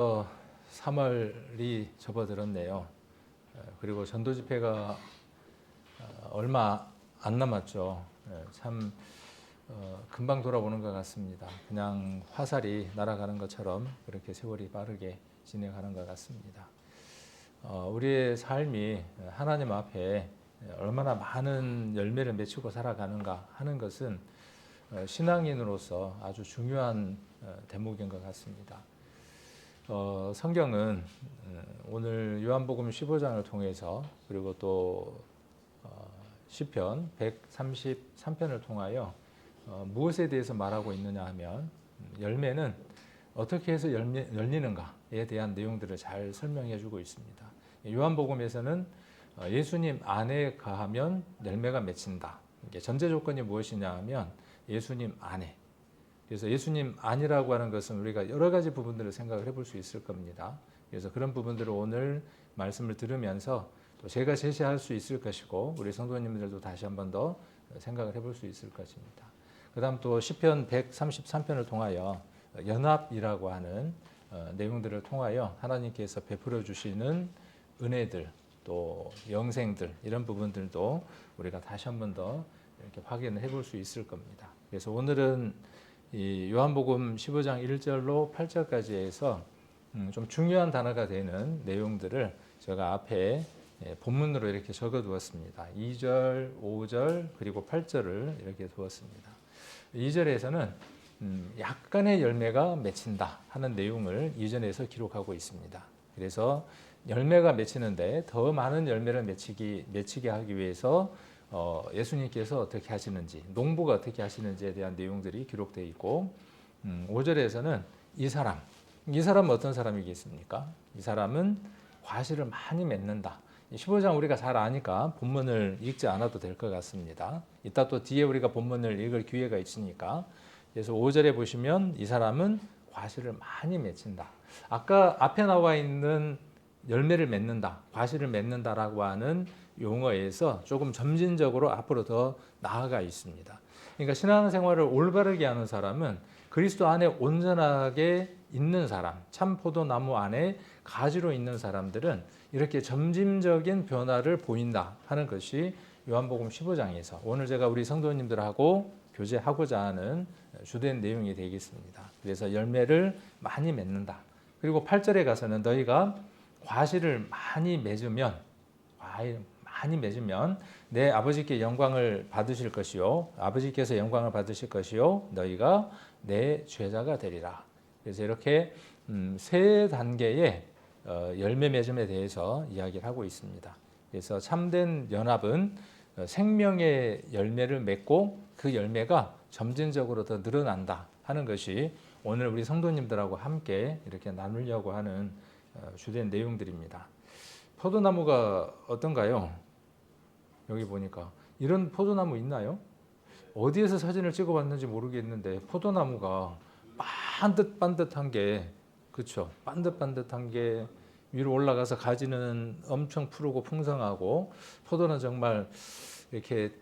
3월이 접어들었네요. 그리고 전도 집회가 얼마 안 남았죠. 참 금방 돌아오는 것 같습니다. 그냥 화살이 날아가는 것처럼 그렇게 세월이 빠르게 진행하는 것 같습니다. 우리의 삶이 하나님 앞에 얼마나 많은 열매를 맺히고 살아가는가 하는 것은 신앙인으로서 아주 중요한 대목인 것 같습니다. 성경은 오늘 요한복음 15장을 통해서 그리고 또 시편 133편을 통하여 무엇에 대해서 말하고 있느냐 하면 열매는 어떻게 해서 열리는가에 대한 내용들을 잘 설명해 주고 있습니다. 요한복음에서는 예수님 안에 거하면 열매가 맺힌다. 전제 조건이 무엇이냐 하면 예수님 안에. 그래서 예수님 아니라고 하는 것은 우리가 여러 가지 부분들을 생각을 해볼 수 있을 겁니다. 그래서 그런 부분들을 오늘 말씀을 들으면서 또 제가 제시할 수 있을 것이고 우리 성도님들도 다시 한 번 더 생각을 해볼 수 있을 것입니다. 그 다음 또 시편 133편을 통하여 연합이라고 하는 내용들을 통하여 하나님께서 베풀어 주시는 은혜들 또 영생들 이런 부분들도 우리가 다시 한 번 더 이렇게 확인을 해볼 수 있을 겁니다. 그래서 오늘은 이 요한복음 15장 1절로 8절까지 해서 좀 중요한 단어가 되는 내용들을 제가 앞에 본문으로 이렇게 적어 두었습니다. 2절, 5절 그리고 8절을 이렇게 두었습니다. 2절에서는 약간의 열매가 맺힌다 하는 내용을 2절에서 기록하고 있습니다. 그래서 열매가 맺히는데 더 많은 열매를 맺히게 하기 위해서 예수님께서 어떻게 하시는지, 농부가 어떻게 하시는지에 대한 내용들이 기록되어 있고 5절에서는 이 사람은 어떤 사람이겠습니까? 이 사람은 과실을 많이 맺는다. 15장 우리가 잘 아니까 본문을 읽지 않아도 될 것 같습니다. 이따 또 뒤에 우리가 본문을 읽을 기회가 있으니까. 그래서 5절에 보시면 이 사람은 과실을 많이 맺힌다. 아까 앞에 나와 있는 열매를 맺는다, 과실을 맺는다라고 하는 용어에서 조금 점진적으로 앞으로 더 나아가 있습니다. 그러니까 신앙생활을 올바르게 하는 사람은 그리스도 안에 온전하게 있는 사람, 참 포도나무 안에 가지로 있는 사람들은 이렇게 점진적인 변화를 보인다 하는 것이 요한복음 15장에서 오늘 제가 우리 성도님들하고 교제하고자 하는 주된 내용이 되겠습니다. 그래서 열매를 많이 맺는다. 그리고 8절에 가서는 너희가 과실을 많이 맺으면 내 아버지께 영광을 받으실 것이요 아버지께서 영광을 받으실 것이요 너희가 내 제자가 되리라. 그래서 이렇게 세 단계의 열매 맺음에 대해서 이야기를 하고 있습니다. 그래서 참된 연합은 생명의 열매를 맺고 그 열매가 점진적으로 더 늘어난다 하는 것이 오늘 우리 성도님들하고 함께 이렇게 나누려고 하는 주된 내용들입니다. 포도나무가 어떤가요? 여기 보니까 이런 포도나무 있나요? 어디에서 사진을 찍어봤는지 모르겠는데 포도나무가 반듯반듯한 게 그렇죠? 반듯반듯한 게 위로 올라가서 가지는 엄청 푸르고 풍성하고 포도는 정말 이렇게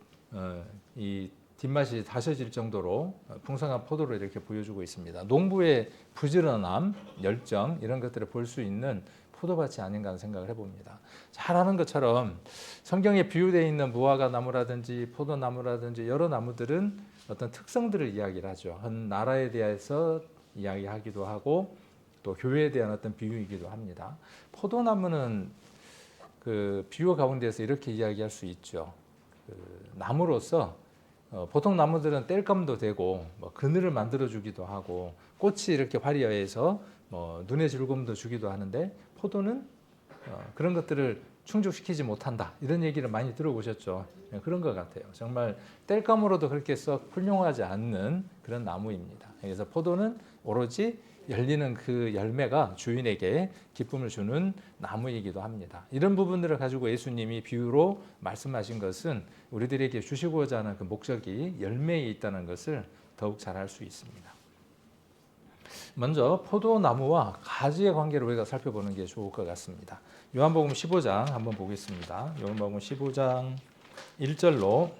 이 뒷맛이 다셔질 정도로 풍성한 포도를 이렇게 보여주고 있습니다. 농부의 부지런함, 열정 이런 것들을 볼 수 있는 포도밭이 아닌가 하는 생각을 해봅니다. 잘 아는 것처럼 성경에 비유되어 있는 무화과 나무라든지 포도나무라든지 여러 나무들은 어떤 특성들을 이야기를 하죠. 한 나라에 대해서 이야기하기도 하고 또 교회에 대한 어떤 비유이기도 합니다. 포도나무는 그 비유 가운데서 이렇게 이야기할 수 있죠. 그 나무로서 보통 나무들은 땔감도 되고 그늘을 만들어 주기도 하고 꽃이 이렇게 화려해서 눈의 즐거움도 주기도 하는데 포도는 그런 것들을 충족시키지 못한다 이런 얘기를 많이 들어보셨죠. 그런 것 같아요. 정말 땔감으로도 그렇게 썩 훌륭하지 않는 그런 나무입니다. 그래서 포도는 오로지 열리는 그 열매가 주인에게 기쁨을 주는 나무이기도 합니다. 이런 부분들을 가지고 예수님이 비유로 말씀하신 것은 우리들에게 주시고자 하는 그 목적이 열매에 있다는 것을 더욱 잘 알 수 있습니다. 먼저 포도나무와 가지의 관계를 우리가 살펴보는 게 좋을 것 같습니다. 요한복음 15장 한번 보겠습니다. 요한복음 15장 1절로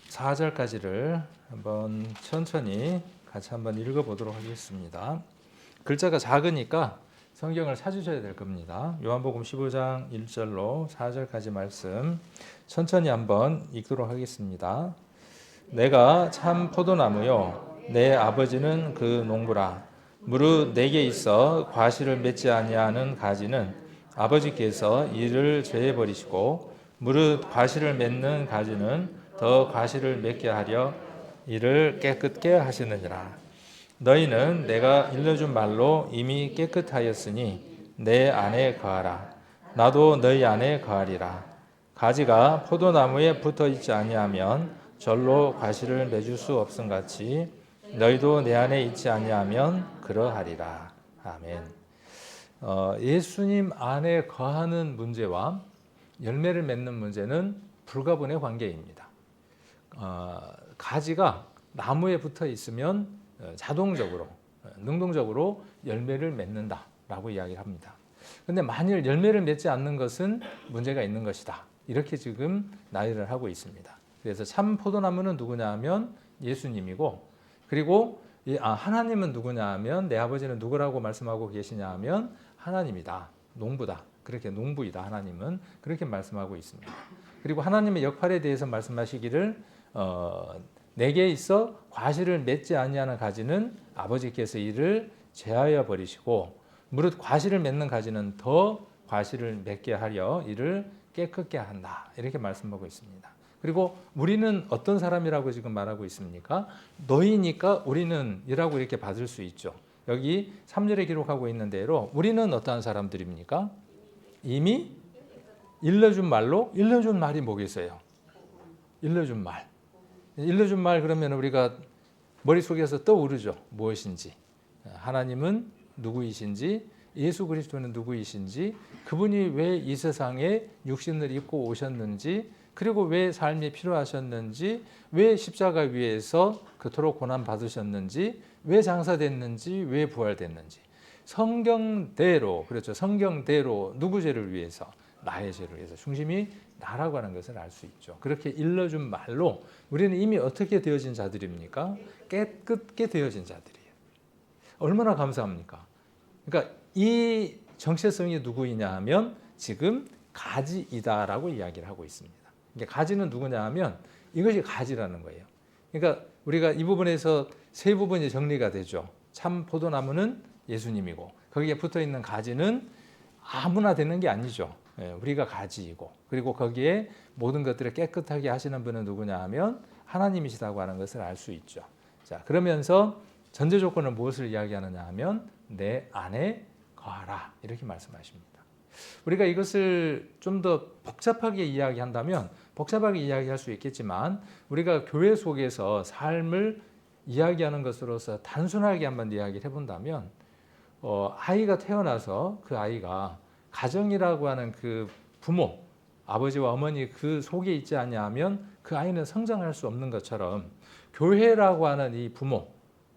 4절까지를 한번 천천히 같이 한번 읽어보도록 하겠습니다. 글자가 작으니까 성경을 찾으셔야 될 겁니다. 요한복음 15장 1절로 4절까지 말씀 천천히 한번 읽도록 하겠습니다. 내가 참 포도나무요 내 아버지는 그 농부라. 무릇 내게 있어 과실을 맺지 아니하는 가지는 아버지께서 이를 제해 버리시고 무릇 과실을 맺는 가지는 더 과실을 맺게 하려 이를 깨끗게 하시느니라. 너희는 내가 일러준 말로 이미 깨끗하였으니 내 안에 거하라. 나도 너희 안에 거하리라. 가지가 포도나무에 붙어 있지 아니하면 절로 과실을 맺을 수 없음같이 너희도 내 안에 있지 아니하면 그러하리라. 아멘. 예수님 안에 거하는 문제와 열매를 맺는 문제는 불가분의 관계입니다. 가지가 나무에 붙어 있으면 자동적으로 능동적으로 열매를 맺는다라고 이야기를 합니다. 그런데 만일 열매를 맺지 않는 것은 문제가 있는 것이다. 이렇게 지금 나열을 하고 있습니다. 그래서 참 포도나무는 누구냐 하면 예수님이고, 그리고 하나님은 누구냐 하면 내 아버지는 누구라고 말씀하고 계시냐 하면 하나님이다. 농부다. 그렇게 농부이다. 하나님은 그렇게 말씀하고 있습니다. 그리고 하나님의 역할에 대해서 말씀하시기를 내게 있어 과실을 맺지 아니하는 가지는 아버지께서 이를 제하여 버리시고 무릇 과실을 맺는 가지는 더 과실을 맺게 하려 이를 깨끗게 한다. 이렇게 말씀하고 있습니다. 그리고 우리는 어떤 사람이라고 지금 말하고 있습니까? 너희니까 우리는 이라고 이렇게 받을 수 있죠. 여기 3절에 기록하고 있는 대로 우리는 어떠한 사람들입니까? 이미 일러준 말이 뭐겠어요? 일러준 말. 일러준 말 그러면 우리가 머릿속에서 떠오르죠. 무엇인지. 하나님은 누구이신지, 예수 그리스도는 누구이신지, 그분이 왜 이 세상에 육신을 입고 오셨는지, 그리고 왜 삶이 필요하셨는지, 왜 십자가 위에서 그토록 고난 받으셨는지, 왜 장사됐는지, 왜 부활됐는지. 성경대로, 그렇죠. 성경대로 누구 죄를 위해서? 나의 죄를 위해서. 중심이 나라고 하는 것을 알 수 있죠. 그렇게 일러준 말로 우리는 이미 어떻게 되어진 자들입니까? 깨끗게 되어진 자들이에요. 얼마나 감사합니까? 그러니까 이 정체성이 누구이냐 하면 지금 가지이다라고 이야기를 하고 있습니다. 가지는 누구냐 하면 이것이 가지라는 거예요. 그러니까 우리가 이 부분에서 세 부분이 정리가 되죠. 참 포도나무는 예수님이고 거기에 붙어 있는 가지는 아무나 되는 게 아니죠. 우리가 가지이고, 그리고 거기에 모든 것들을 깨끗하게 하시는 분은 누구냐 하면 하나님이시다고 하는 것을 알 수 있죠. 자, 그러면서 전제 조건은 무엇을 이야기하느냐 하면 내 안에 거하라 이렇게 말씀하십니다. 우리가 이것을 좀 더 복잡하게 이야기한다면 복잡하게 이야기할 수 있겠지만 우리가 교회 속에서 삶을 이야기하는 것으로서 단순하게 한번 이야기를 해본다면 아이가 태어나서 그 아이가 가정이라고 하는 그 부모, 아버지와 어머니 그 속에 있지 않냐면 그 아이는 성장할 수 없는 것처럼 교회라고 하는 이 부모,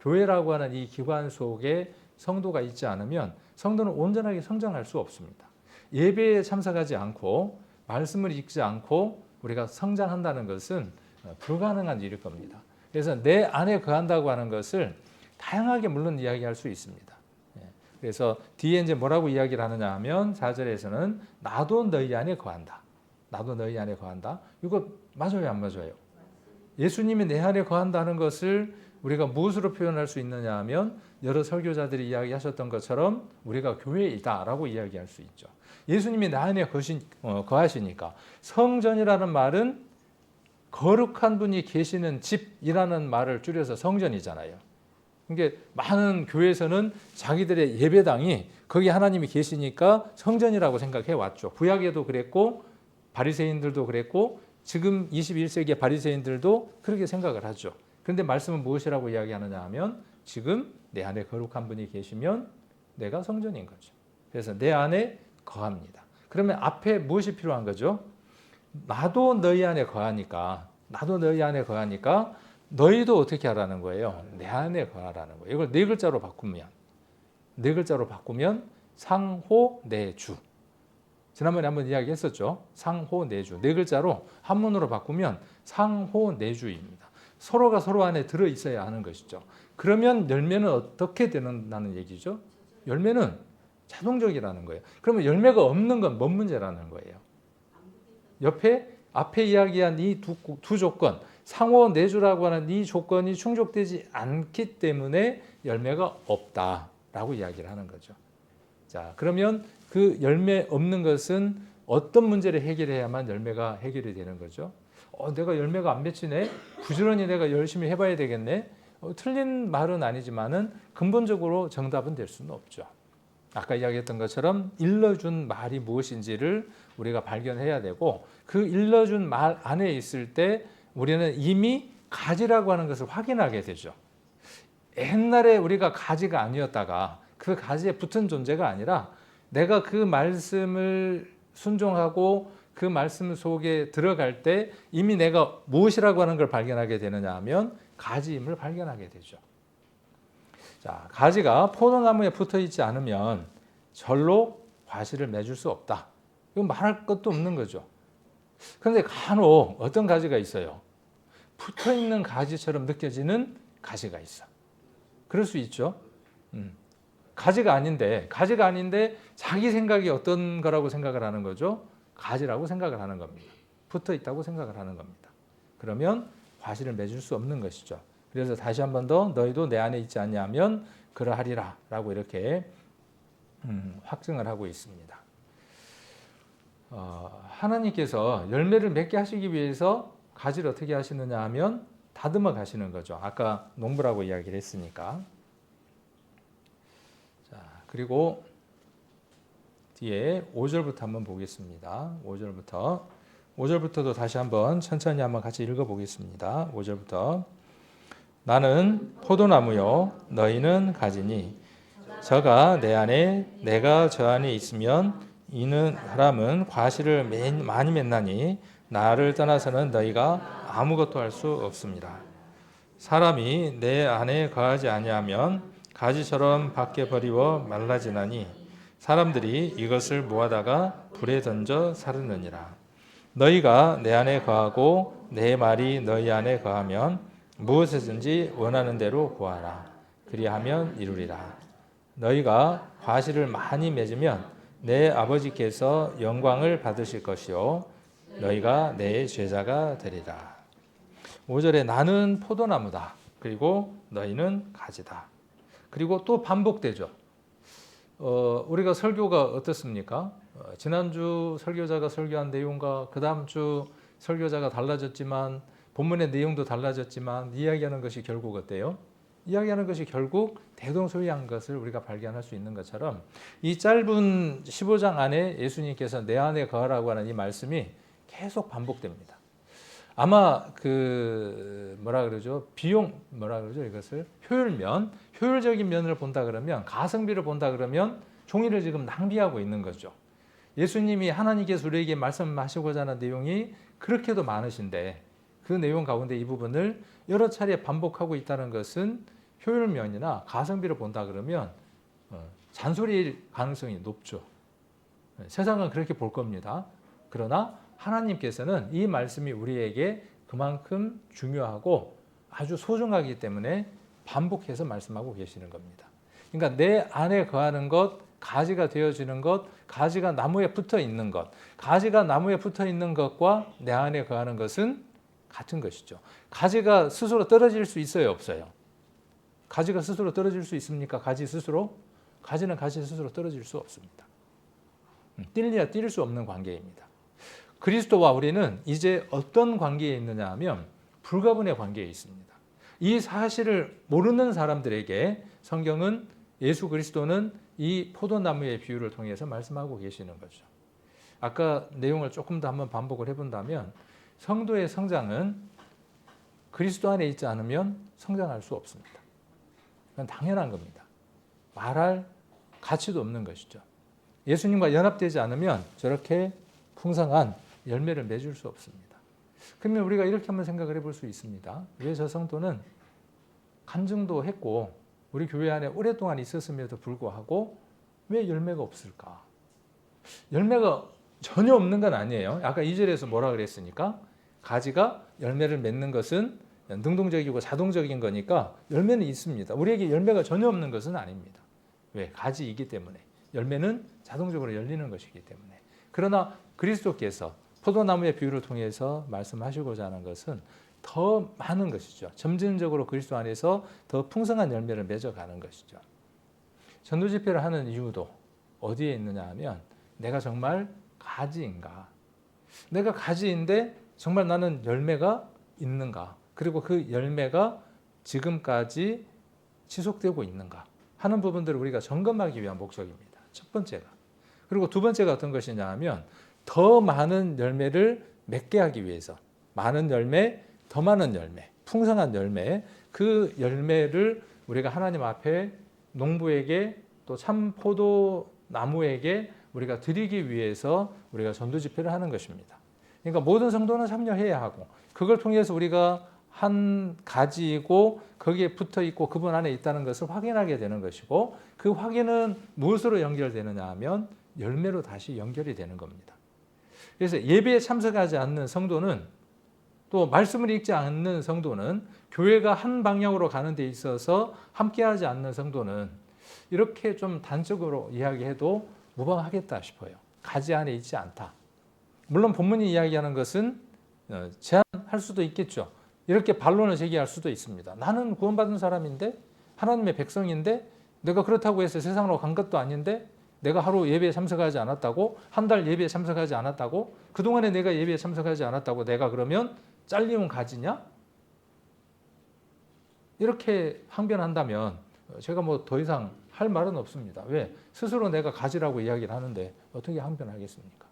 교회라고 하는 이 기관 속에 성도가 있지 않으면 성도는 온전하게 성장할 수 없습니다. 예배에 참석하지 않고 말씀을 읽지 않고 우리가 성장한다는 것은 불가능한 일일 겁니다. 그래서 내 안에 거한다고 하는 것을 다양하게 물론 이야기할 수 있습니다. 그래서 뒤에 이제 뭐라고 이야기를 하느냐 하면 4절에서는 나도 너희 안에 거한다. 나도 너희 안에 거한다. 이거 맞아요, 안 맞아요? 예수님이 내 안에 거한다는 것을 우리가 무엇으로 표현할 수 있느냐 하면 여러 설교자들이 이야기하셨던 것처럼 우리가 교회에 있다라고 이야기할 수 있죠. 예수님이 내 안에 거하시니까 성전이라는 말은 거룩한 분이 계시는 집이라는 말을 줄여서 성전이잖아요. 그러니까 많은 교회에서는 자기들의 예배당이 거기 하나님이 계시니까 성전이라고 생각해 왔죠. 구약에도 그랬고 바리새인들도 그랬고 지금 21세기의 바리새인들도 그렇게 생각을 하죠. 그런데 말씀은 무엇이라고 이야기하느냐 하면 지금 내 안에 거룩한 분이 계시면 내가 성전인 거죠. 그래서 내 안에 거합니다. 그러면 앞에 무엇이 필요한 거죠? 나도 너희 안에 거하니까 너희도 어떻게 하라는 거예요? 내 안에 거하라는 거예요. 이걸 네 글자로 바꾸면 상호내주. 지난번에 한번 이야기했었죠. 상호내주. 네 글자로 한문으로 바꾸면 상호내주입니다. 서로가 서로 안에 들어 있어야 하는 것이죠. 그러면 열매는 어떻게 되는다는 얘기죠? 열매는 자동적이라는 거예요. 그러면 열매가 없는 건 뭔 문제라는 거예요? 앞에 이야기한 이 두 조건, 상호 내주라고 하는 이 조건이 충족되지 않기 때문에 열매가 없다라고 이야기를 하는 거죠. 자, 그러면 그 열매 없는 것은 어떤 문제를 해결해야만 열매가 해결이 되는 거죠? 내가 열매가 안 맺히네? 부지런히 내가 열심히 해봐야 되겠네? 틀린 말은 아니지만은 근본적으로 정답은 될 수는 없죠. 아까 이야기했던 것처럼 일러준 말이 무엇인지를 우리가 발견해야 되고, 그 일러준 말 안에 있을 때 우리는 이미 가지라고 하는 것을 확인하게 되죠. 옛날에 우리가 가지가 아니었다가 그 가지에 붙은 존재가 아니라 내가 그 말씀을 순종하고 그 말씀 속에 들어갈 때 이미 내가 무엇이라고 하는 걸 발견하게 되느냐 하면 가지임을 발견하게 되죠. 자, 가지가 포도나무에 붙어 있지 않으면 절로 과실을 맺을 수 없다. 이건 말할 것도 없는 거죠. 그런데 간혹 어떤 가지가 있어요. 붙어 있는 가지처럼 느껴지는 가지가 있어. 그럴 수 있죠. 가지가 아닌데 자기 생각이 어떤 거라고 생각을 하는 거죠? 가지라고 생각을 하는 겁니다. 붙어 있다고 생각을 하는 겁니다. 그러면 과실을 맺을 수 없는 것이죠. 그래서 다시 한 번 더 너희도 내 안에 있지 않냐면 그러하리라 라고 이렇게 확증을 하고 있습니다. 하나님께서 열매를 맺게 하시기 위해서 가지를 어떻게 하시느냐 하면 다듬어 가시는 거죠. 아까 농부라고 이야기를 했으니까. 자, 그리고 뒤에 5절부터 한번 보겠습니다. 5절부터도 다시 한번 천천히 한번 같이 읽어보겠습니다. 5절부터 나는 포도나무요 너희는 가지니 저가 내 안에 내가 저 안에 있으면 이는 사람은 과실을 많이 맺나니 나를 떠나서는 너희가 아무것도 할 수 없습니다. 사람이 내 안에 거하지 아니하면 가지처럼 밖에 버리워 말라지나니 사람들이 이것을 모아다가 불에 던져 사르느니라. 너희가 내 안에 거하고 내 말이 너희 안에 거하면 무엇이든지 원하는 대로 구하라. 그리하면 이루리라. 너희가 과실을 많이 맺으면 내 아버지께서 영광을 받으실 것이요 너희가 내 제자가 되리라. 5절에 나는 포도나무다. 그리고 너희는 가지다. 그리고 또 반복되죠. 우리가 설교가 어떻습니까? 지난주 설교자가 설교한 내용과 그 다음 주 설교자가 달라졌지만 본문의 내용도 달라졌지만 이야기하는 것이 결국 어때요? 이야기하는 것이 결국 대동소이한 것을 우리가 발견할 수 있는 것처럼 이 짧은 15장 안에 예수님께서 내 안에 거하라고 하는 이 말씀이 계속 반복됩니다. 아마 이것을 효율적인 면을 본다 그러면 가성비를 본다 그러면 종이를 지금 낭비하고 있는 거죠. 예수님이 하나님께서 우리에게 말씀하시고자 하는 내용이 그렇게도 많으신데 그 내용 가운데 이 부분을 여러 차례 반복하고 있다는 것은 효율면이나 가성비를 본다 그러면 잔소리일 가능성이 높죠. 세상은 그렇게 볼 겁니다. 그러나 하나님께서는 이 말씀이 우리에게 그만큼 중요하고 아주 소중하기 때문에 반복해서 말씀하고 계시는 겁니다. 그러니까 내 안에 거하는 것, 가지가 되어지는 것, 가지가 나무에 붙어 있는 것, 가지가 나무에 붙어 있는 것과 내 안에 거하는 것은 같은 것이죠. 가지가 스스로 떨어질 수 있어요, 없어요? 가지가 스스로 떨어질 수 있습니까? 가지 스스로? 가지는 가지 스스로 떨어질 수 없습니다. 뛸래야 뛸 수 없는 관계입니다. 그리스도와 우리는 이제 어떤 관계에 있느냐 하면 불가분의 관계에 있습니다. 이 사실을 모르는 사람들에게 성경은 예수 그리스도는 이 포도나무의 비유를 통해서 말씀하고 계시는 거죠. 아까 내용을 조금 더 한번 반복을 해본다면 성도의 성장은 그리스도 안에 있지 않으면 성장할 수 없습니다. 그건 당연한 겁니다. 말할 가치도 없는 것이죠. 예수님과 연합되지 않으면 저렇게 풍성한 열매를 맺을 수 없습니다. 그러면 우리가 이렇게 한번 생각을 해볼 수 있습니다. 왜 저 성도는 간증도 했고 우리 교회 안에 오랫동안 있었음에도 불구하고 왜 열매가 없을까? 열매가 전혀 없는 건 아니에요. 아까 2절에서 뭐라 그랬습니까? 가지가 열매를 맺는 것은 능동적이고 자동적인 거니까 열매는 있습니다. 우리에게 열매가 전혀 없는 것은 아닙니다. 왜? 가지이기 때문에. 열매는 자동적으로 열리는 것이기 때문에. 그러나 그리스도께서 포도나무의 비유를 통해서 말씀하시고자 하는 것은 더 많은 것이죠. 점진적으로 그리스도 안에서 더 풍성한 열매를 맺어가는 것이죠. 전도 집회를 하는 이유도 어디에 있느냐 하면 내가 정말 가지인가? 내가 가지인데 정말 나는 열매가 있는가? 그리고 그 열매가 지금까지 지속되고 있는가 하는 부분들을 우리가 점검하기 위한 목적입니다. 첫 번째가. 그리고 두 번째가 어떤 것이냐 하면 더 많은 열매를 맺게 하기 위해서 많은 열매, 더 많은 열매, 풍성한 열매, 그 열매를 우리가 하나님 앞에 농부에게 또 참 포도나무에게 우리가 드리기 위해서 우리가 전도 집회를 하는 것입니다. 그러니까 모든 성도는 참여해야 하고 그걸 통해서 우리가 한 가지이고 거기에 붙어 있고 그분 안에 있다는 것을 확인하게 되는 것이고 그 확인은 무엇으로 연결되느냐 하면 열매로 다시 연결이 되는 겁니다. 그래서 예배에 참석하지 않는 성도는 또 말씀을 읽지 않는 성도는 교회가 한 방향으로 가는 데 있어서 함께하지 않는 성도는 이렇게 좀 단적으로 이야기해도 무방하겠다 싶어요. 가지 안에 있지 않다. 물론 본문이 이야기하는 것은 제한할 수도 있겠죠. 이렇게 반론을 제기할 수도 있습니다. 나는 구원받은 사람인데 하나님의 백성인데 내가 그렇다고 해서 세상으로 간 것도 아닌데 내가 하루 예배에 참석하지 않았다고 한 달 예배에 참석하지 않았다고 그동안에 내가 예배에 참석하지 않았다고 내가 그러면 잘리면 가지냐? 이렇게 항변한다면 제가 뭐 더 이상 할 말은 없습니다. 왜? 스스로 내가 가지라고 이야기를 하는데 어떻게 항변하겠습니까?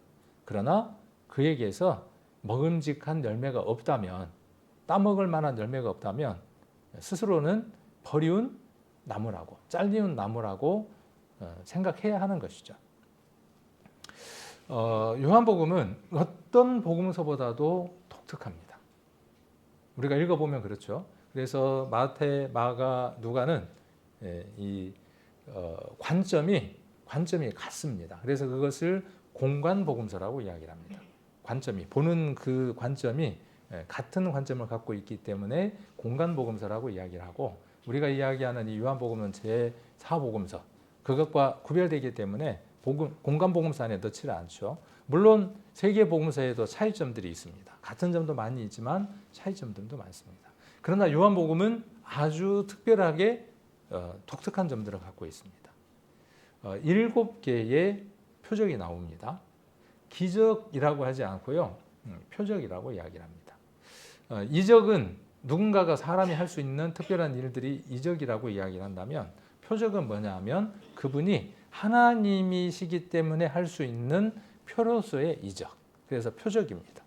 그러나 그에게서 먹음직한 열매가 없다면 따먹을 만한 열매가 없다면 스스로는 버리운 나무라고 잘리운 나무라고 생각해야 하는 것이죠. 요한복음은 어떤 복음서보다도 독특합니다. 우리가 읽어보면 그렇죠. 그래서 마태, 마가, 누가는 이 관점이 같습니다. 그래서 그것을 공관복음서라고 이야기를 합니다. 관점이 보는 그 관점이 같은 관점을 갖고 있기 때문에 공관복음서라고 이야기를 하고 우리가 이야기하는 이 요한복음은 제4복음서 그것과 구별되기 때문에 공관복음서 안에 넣지를 않죠. 물론 세 개의 복음서에도 차이점들이 있습니다. 같은 점도 많이 있지만 차이점들도 많습니다. 그러나 요한복음은 아주 특별하게 독특한 점들을 갖고 있습니다. 7개의 표적이 나옵니다. 기적이라고 하지 않고요. 표적이라고 이야기를 합니다. 이적은 누군가가 사람이 할 수 있는 특별한 일들이 이적이라고 이야기를 한다면 표적은 뭐냐 하면 그분이 하나님이시기 때문에 할 수 있는 표로서의 이적. 그래서 표적입니다.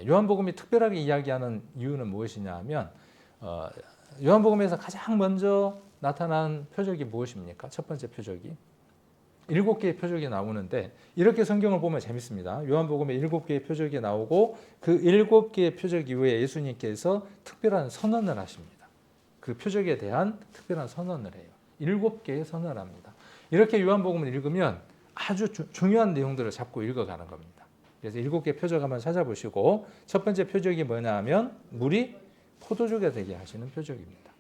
요한복음이 특별하게 이야기하는 이유는 무엇이냐 하면 요한복음에서 가장 먼저 나타난 표적이 무엇입니까? 첫 번째 표적이 7개의 표적이 나오는데 이렇게 성경을 보면 재밌습니다. 요한복음에 7개의 표적이 나오고 그 7개의 표적 이후에 예수님께서 특별한 선언을 하십니다. 그 표적에 대한 특별한 선언을 해요. 7개의 선언을 합니다. 이렇게 요한복음을 읽으면 아주 중요한 내용들을 잡고 읽어가는 겁니다. 그래서 7개 표적 한번 찾아보시고 첫 번째 표적이 뭐냐 하면 물이 포도주가 되게 하시는 표적입니다.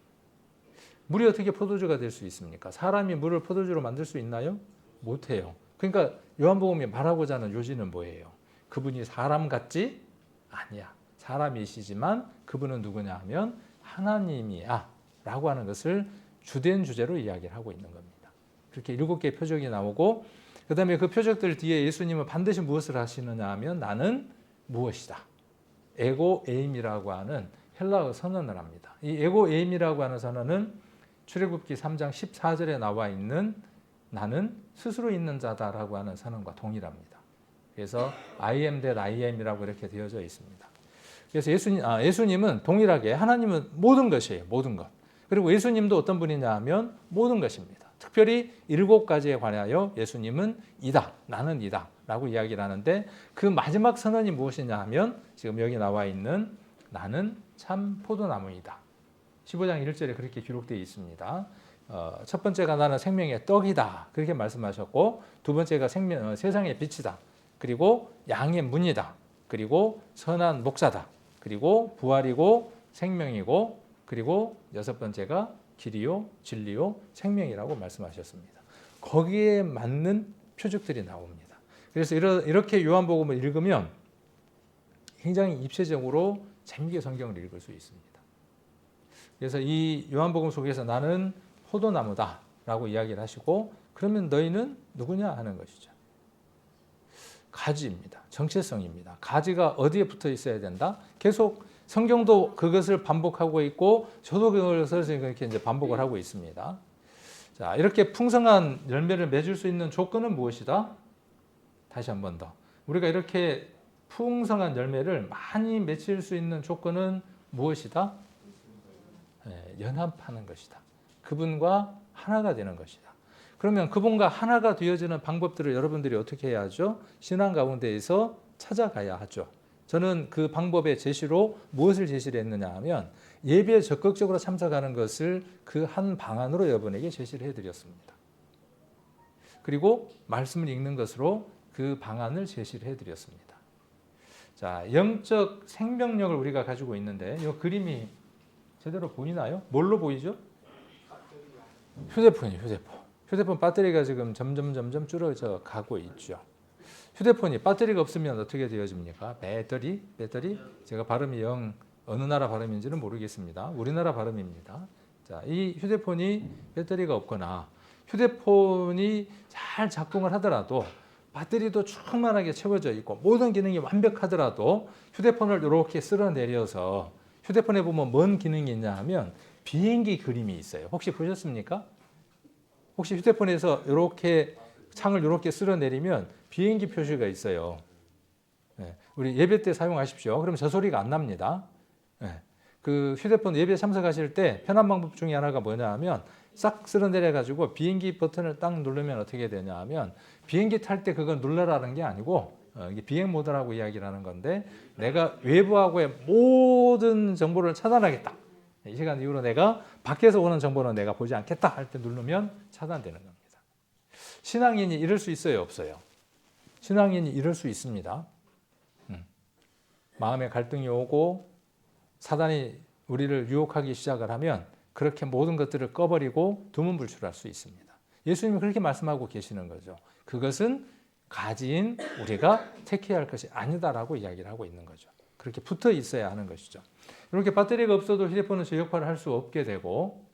물이 어떻게 포도주가 될 수 있습니까? 사람이 물을 포도주로 만들 수 있나요? 못해요. 그러니까 요한복음이 말하고자 하는 요지는 뭐예요? 그분이 사람 같지? 아니야. 사람이시지만 그분은 누구냐 하면 하나님이야 라고 하는 것을 주된 주제로 이야기를 하고 있는 겁니다. 그렇게 7개의 표적이 나오고 그 다음에 그 표적들 뒤에 예수님은 반드시 무엇을 하시느냐 하면 나는 무엇이다. 에고 에임이라고 하는 헬라어 선언을 합니다. 이 에고 에임이라고 하는 선언은 출애굽기 3장 14절에 나와 있는 나는 스스로 있는 자다라고 하는 선언과 동일합니다. 그래서 I am that I am이라고 이렇게 되어져 있습니다. 그래서 예수님은 동일하게 하나님은 모든 것이에요. 모든 것. 그리고 예수님도 어떤 분이냐 하면 모든 것입니다. 특별히 7가지에 관하여 예수님은 이다, 나는 이다 라고 이야기를 하는데 그 마지막 선언이 무엇이냐 하면 지금 여기 나와 있는 나는 참 포도나무이다. 15장 1절에 그렇게 기록되어 있습니다. 첫 번째가 나는 생명의 떡이다. 그렇게 말씀하셨고 두 번째가 세상의 빛이다. 그리고 양의 문이다. 그리고 선한 목자다. 그리고 부활이고 생명이고 그리고 여섯 번째가 길이요 진리요 생명이라고 말씀하셨습니다. 거기에 맞는 표적들이 나옵니다. 그래서 이렇게 요한복음을 읽으면 굉장히 입체적으로 재미있게 성경을 읽을 수 있습니다. 그래서 이 요한복음 속에서 나는 포도나무다라고 이야기를 하시고 그러면 너희는 누구냐 하는 것이죠. 가지입니다. 정체성입니다. 가지가 어디에 붙어 있어야 된다? 계속 성경도 그것을 반복하고 있고 저도 그것을 이렇게 이제 반복을 하고 있습니다. 자, 이렇게 풍성한 열매를 맺을 수 있는 조건은 무엇이다? 다시 한 번 더. 우리가 이렇게 풍성한 열매를 많이 맺을 수 있는 조건은 무엇이다? 연합하는 것이다. 그분과 하나가 되는 것이다. 그러면 그분과 하나가 되어지는 방법들을 여러분들이 어떻게 해야 하죠? 신앙 가운데에서 찾아가야 하죠. 저는 그 방법의 제시로 무엇을 제시를 했느냐 하면 예배에 적극적으로 참석하는 것을 그 한 방안으로 여러분에게 제시를 해드렸습니다. 그리고 말씀을 읽는 것으로 그 방안을 제시를 해드렸습니다. 자, 영적 생명력을 우리가 가지고 있는데 이 그림이 제대로 보이나요? 뭘로 보이죠? 휴대폰이에요. 휴대폰 배터리가 지금 점점 줄어져 가고 있죠. 휴대폰이 배터리가 없으면 어떻게 되어집니까? 배터리? 제가 발음이 어느 나라 발음인지는 모르겠습니다. 우리나라 발음입니다. 자, 이 휴대폰이 배터리가 없거나 휴대폰이 잘 작동을 하더라도 배터리도 충만하게 채워져 있고 모든 기능이 완벽하더라도 휴대폰을 이렇게 쓸어내려서 휴대폰에 보면 뭔 기능이 있냐 하면 비행기 그림이 있어요. 혹시 보셨습니까? 혹시 휴대폰에서 이렇게 창을 이렇게 쓸어내리면 비행기 표시가 있어요. 우리 예배 때 사용하십시오. 그러면 저 소리가 안 납니다. 그 휴대폰 예배 참석하실 때 편한 방법 중에 하나가 뭐냐 하면 싹 쓸어내려 가지고 비행기 버튼을 딱 누르면 어떻게 되냐 하면 비행기 탈 때 그걸 눌러라는 게 아니고 이게 비행 모드라고 이야기를 하는 건데 내가 외부하고의 모든 정보를 차단하겠다. 이 시간 이후로 내가 밖에서 오는 정보는 내가 보지 않겠다 할 때 누르면 차단되는 겁니다. 신앙인이 이럴 수 있어요, 없어요? 신앙인이 이럴 수 있습니다. 마음에 갈등이 오고 사단이 우리를 유혹하기 시작을 하면 그렇게 모든 것들을 꺼버리고 두문불출할 수 있습니다. 예수님이 그렇게 말씀하고 계시는 거죠. 그것은 가지인 우리가 택해야 할 것이 아니다라고 이야기를 하고 있는 거죠. 그렇게 붙어 있어야 하는 것이죠. 이렇게 배터리가 없어도 휴대폰은 저 역할을 할 수 없게 되고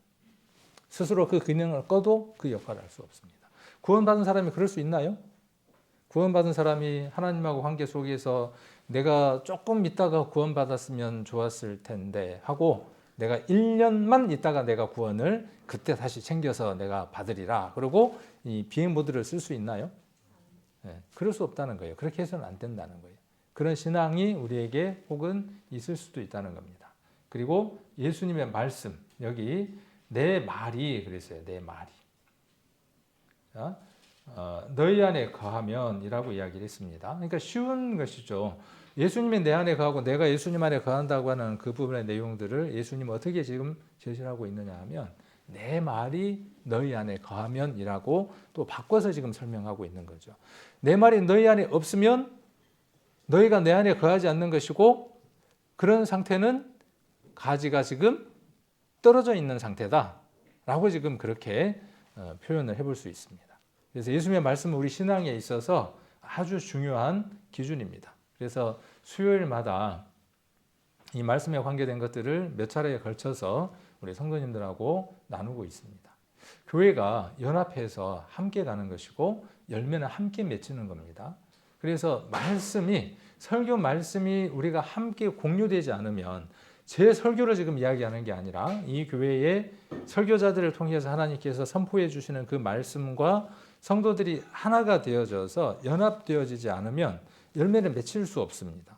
스스로 그 기능을 꺼도 그 역할을 할 수 없습니다. 구원받은 사람이 그럴 수 있나요? 구원받은 사람이 하나님하고 관계 속에서 내가 조금 있다가 구원받았으면 좋았을 텐데 하고 내가 1년만 있다가 내가 구원을 그때 다시 챙겨서 내가 받으리라. 그리고 이 비행 모드를 쓸 수 있나요? 그럴 수 없다는 거예요. 그렇게 해서는 안 된다는 거예요. 그런 신앙이 우리에게 혹은 있을 수도 있다는 겁니다. 그리고 예수님의 말씀, 여기 내 말이 그랬어요. 내 말이. 자, 너희 안에 거하면 이라고 이야기를 했습니다. 그러니까 쉬운 것이죠. 예수님이 내 안에 거하고 내가 예수님 안에 거한다고 하는 그 부분의 내용들을 예수님 어떻게 지금 제시를 하고 있느냐 하면 내 말이 너희 안에 거하면 이라고 또 바꿔서 지금 설명하고 있는 거죠. 내 말이 너희 안에 없으면 너희가 내 안에 거하지 않는 것이고 그런 상태는 가지가 지금 떨어져 있는 상태다 라고 지금 그렇게 표현을 해볼 수 있습니다. 그래서 예수님의 말씀은 우리 신앙에 있어서 아주 중요한 기준입니다. 그래서 수요일마다 이 말씀에 관계된 것들을 몇 차례에 걸쳐서 우리 성도님들하고 나누고 있습니다. 교회가 연합해서 함께 가는 것이고 열매는 함께 맺히는 겁니다. 그래서 설교 말씀이 우리가 함께 공유되지 않으면 제 설교를 지금 이야기하는 게 아니라 이 교회의 설교자들을 통해서 하나님께서 선포해 주시는 그 말씀과 성도들이 하나가 되어져서 연합되어지지 않으면 열매를 맺힐 수 없습니다.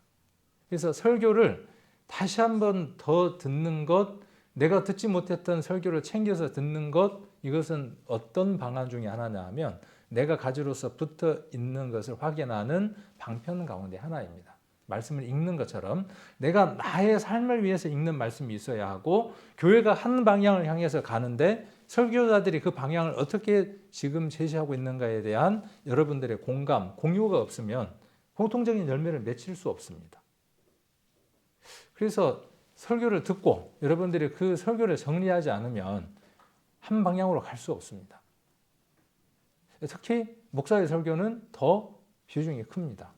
그래서 설교를 다시 한번 더 듣는 것, 내가 듣지 못했던 설교를 챙겨서 듣는 것, 이것은 어떤 방안 중에 하나냐 하면 내가 가지로서 붙어 있는 것을 확인하는 방편 가운데 하나입니다. 말씀을 읽는 것처럼 내가 나의 삶을 위해서 읽는 말씀이 있어야 하고 교회가 한 방향을 향해서 가는데 설교자들이 그 방향을 어떻게 지금 제시하고 있는가에 대한 여러분들의 공감, 공유가 없으면 공통적인 열매를 맺힐 수 없습니다. 그래서 설교를 듣고 여러분들이 그 설교를 정리하지 않으면 한 방향으로 갈 수 없습니다. 특히 목사의 설교는 더 비중이 큽니다.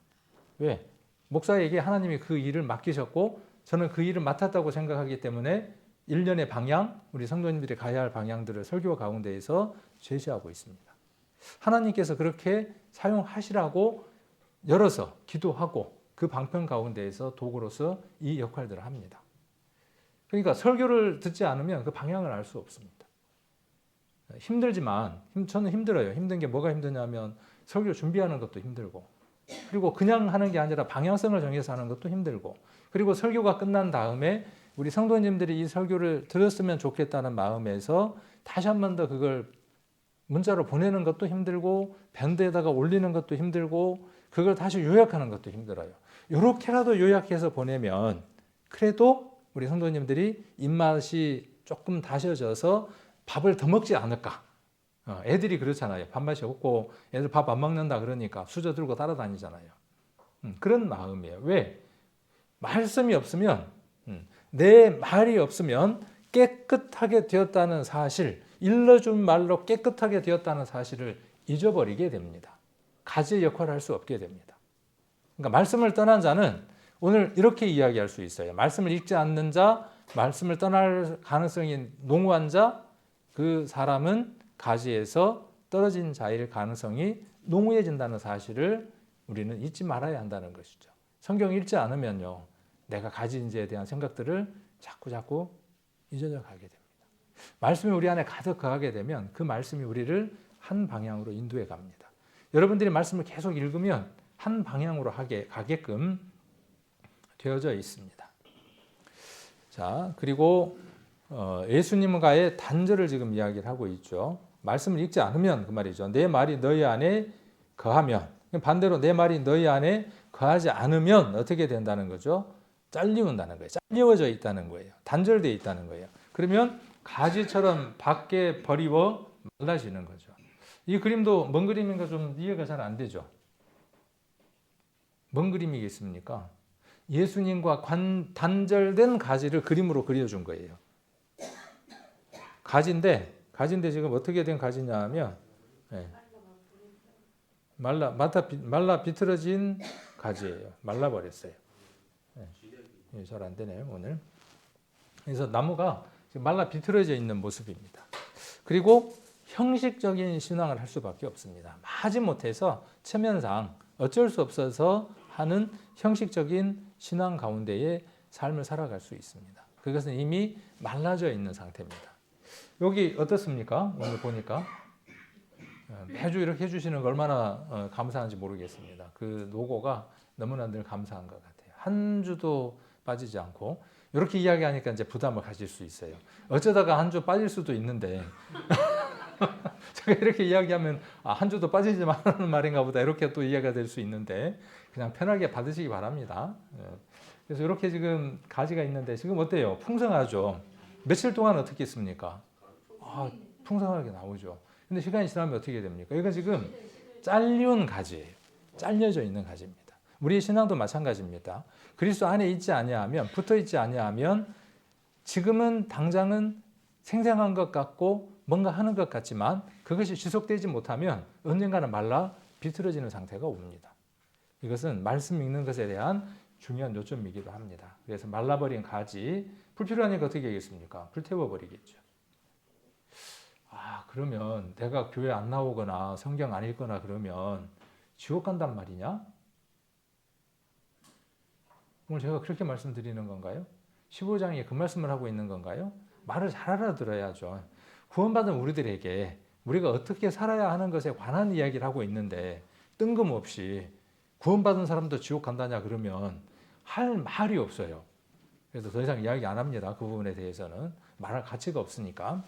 왜? 목사에게 하나님이 그 일을 맡기셨고 저는 그 일을 맡았다고 생각하기 때문에 일련의 방향, 우리 성도님들이 가야 할 방향들을 설교 가운데에서 제시하고 있습니다. 하나님께서 그렇게 사용하시라고 열어서 기도하고 그 방편 가운데에서 도구로서 이 역할들을 합니다. 그러니까 설교를 듣지 않으면 그 방향을 알 수 없습니다. 힘들지만 저는 힘들어요. 힘든 게 뭐가 힘드냐면 설교 준비하는 것도 힘들고 그리고 그냥 하는 게 아니라 방향성을 정해서 하는 것도 힘들고 그리고 설교가 끝난 다음에 우리 성도님들이 이 설교를 들었으면 좋겠다는 마음에서 다시 한 번 더 그걸 문자로 보내는 것도 힘들고 밴드에다가 올리는 것도 힘들고 그걸 다시 요약하는 것도 힘들어요. 이렇게라도 요약해서 보내면 그래도 우리 성도님들이 입맛이 조금 다셔져서 밥을 더 먹지 않을까. 애들이 그렇잖아요. 밥맛이 없고 애들 밥 안 먹는다 그러니까 수저 들고 따라다니잖아요. 그런 마음이에요. 왜? 말씀이 없으면 내 말이 없으면 깨끗하게 되었다는 사실, 일러준 말로 깨끗하게 되었다는 사실을 잊어버리게 됩니다. 가지의 역할을 할 수 없게 됩니다. 그러니까 말씀을 떠난 자는 오늘 이렇게 이야기할 수 있어요. 말씀을 읽지 않는 자, 말씀을 떠날 가능성이 농후한 자, 그 사람은 가지에서 떨어진 자일 가능성이 농후해진다는 사실을 우리는 잊지 말아야 한다는 것이죠. 성경 읽지 않으면요, 내가 가지인지에 대한 생각들을 자꾸 잊어져 가게 됩니다. 말씀이 우리 안에 가득 거하게 되면 그 말씀이 우리를 한 방향으로 인도해 갑니다. 여러분들이 말씀을 계속 읽으면 한 방향으로 가게끔 되어져 있습니다. 자, 그리고 예수님과의 단절을 지금 이야기를 하고 있죠. 말씀을 읽지 않으면 그 말이죠. 내 말이 너희 안에 거하면, 반대로 내 말이 너희 안에 거하지 않으면 어떻게 된다는 거죠? 잘리운다는 거예요. 잘려져 있다는 거예요. 단절되어 있다는 거예요. 그러면 가지처럼 밖에 버리워 말라지는 거죠. 이 그림도 뭔 그림인가 좀 이해가 잘 안 되죠. 뭔 그림이겠습니까? 예수님과 단절된 가지를 그림으로 그려준 거예요. 가지인데 지금 어떻게 된 가지냐 하면 말라 비틀어진 가지예요. 말라버렸어요. 잘 안 되네요 오늘. 그래서 나무가 지금 말라 비틀어져 있는 모습입니다. 그리고 형식적인 신앙을 할 수밖에 없습니다. 마지못해서 체면상 어쩔 수 없어서 하는 형식적인 신앙 가운데의 삶을 살아갈 수 있습니다. 그것은 이미 말라져 있는 상태입니다. 여기 어떻습니까? 오늘 보니까 매주 이렇게 해주시는 거 얼마나 감사한지 모르겠습니다. 그 노고가 너무나 늘 감사한 것 같아요. 한 주도 빠지지 않고 이렇게 이야기하니까 이제 부담을 가질 수 있어요. 어쩌다가 한 주 빠질 수도 있는데 제가 이렇게 이야기하면 한 주도 빠지지 말라는 말인가 보다 이렇게 또 이해가 될 수 있는데 그냥 편하게 받으시기 바랍니다. 그래서 이렇게 지금 가지가 있는데 지금 어때요? 풍성하죠? 며칠 동안 어떻게 있습니까? 풍성하게 나오죠. 근데 시간이 지나면 어떻게 됩니까? 이건 지금 잘린 가지예요. 잘려져 있는 가지입니다. 우리의 신앙도 마찬가지입니다. 그리스도 안에 있지 아니하면, 붙어 있지 아니하면 지금은 당장은 생생한 것 같고 뭔가 하는 것 같지만 그것이 지속되지 못하면 언젠가는 말라 비틀어지는 상태가 옵니다. 이것은 말씀 읽는 것에 대한 중요한 요점이기도 합니다. 그래서 말라버린 가지, 불필요하니까 어떻게 하겠습니까? 불태워버리겠죠. 그러면 내가 교회 안 나오거나 성경 안 읽거나 그러면 지옥 간단 말이냐? 오늘 제가 그렇게 말씀드리는 건가요? 15장에 그 말씀을 하고 있는 건가요? 말을 잘 알아들어야죠. 구원받은 우리들에게 우리가 어떻게 살아야 하는 것에 관한 이야기를 하고 있는데 뜬금없이 구원받은 사람도 지옥 간다냐 그러면 할 말이 없어요. 그래서 더 이상 이야기 안 합니다. 그 부분에 대해서는 말할 가치가 없으니까.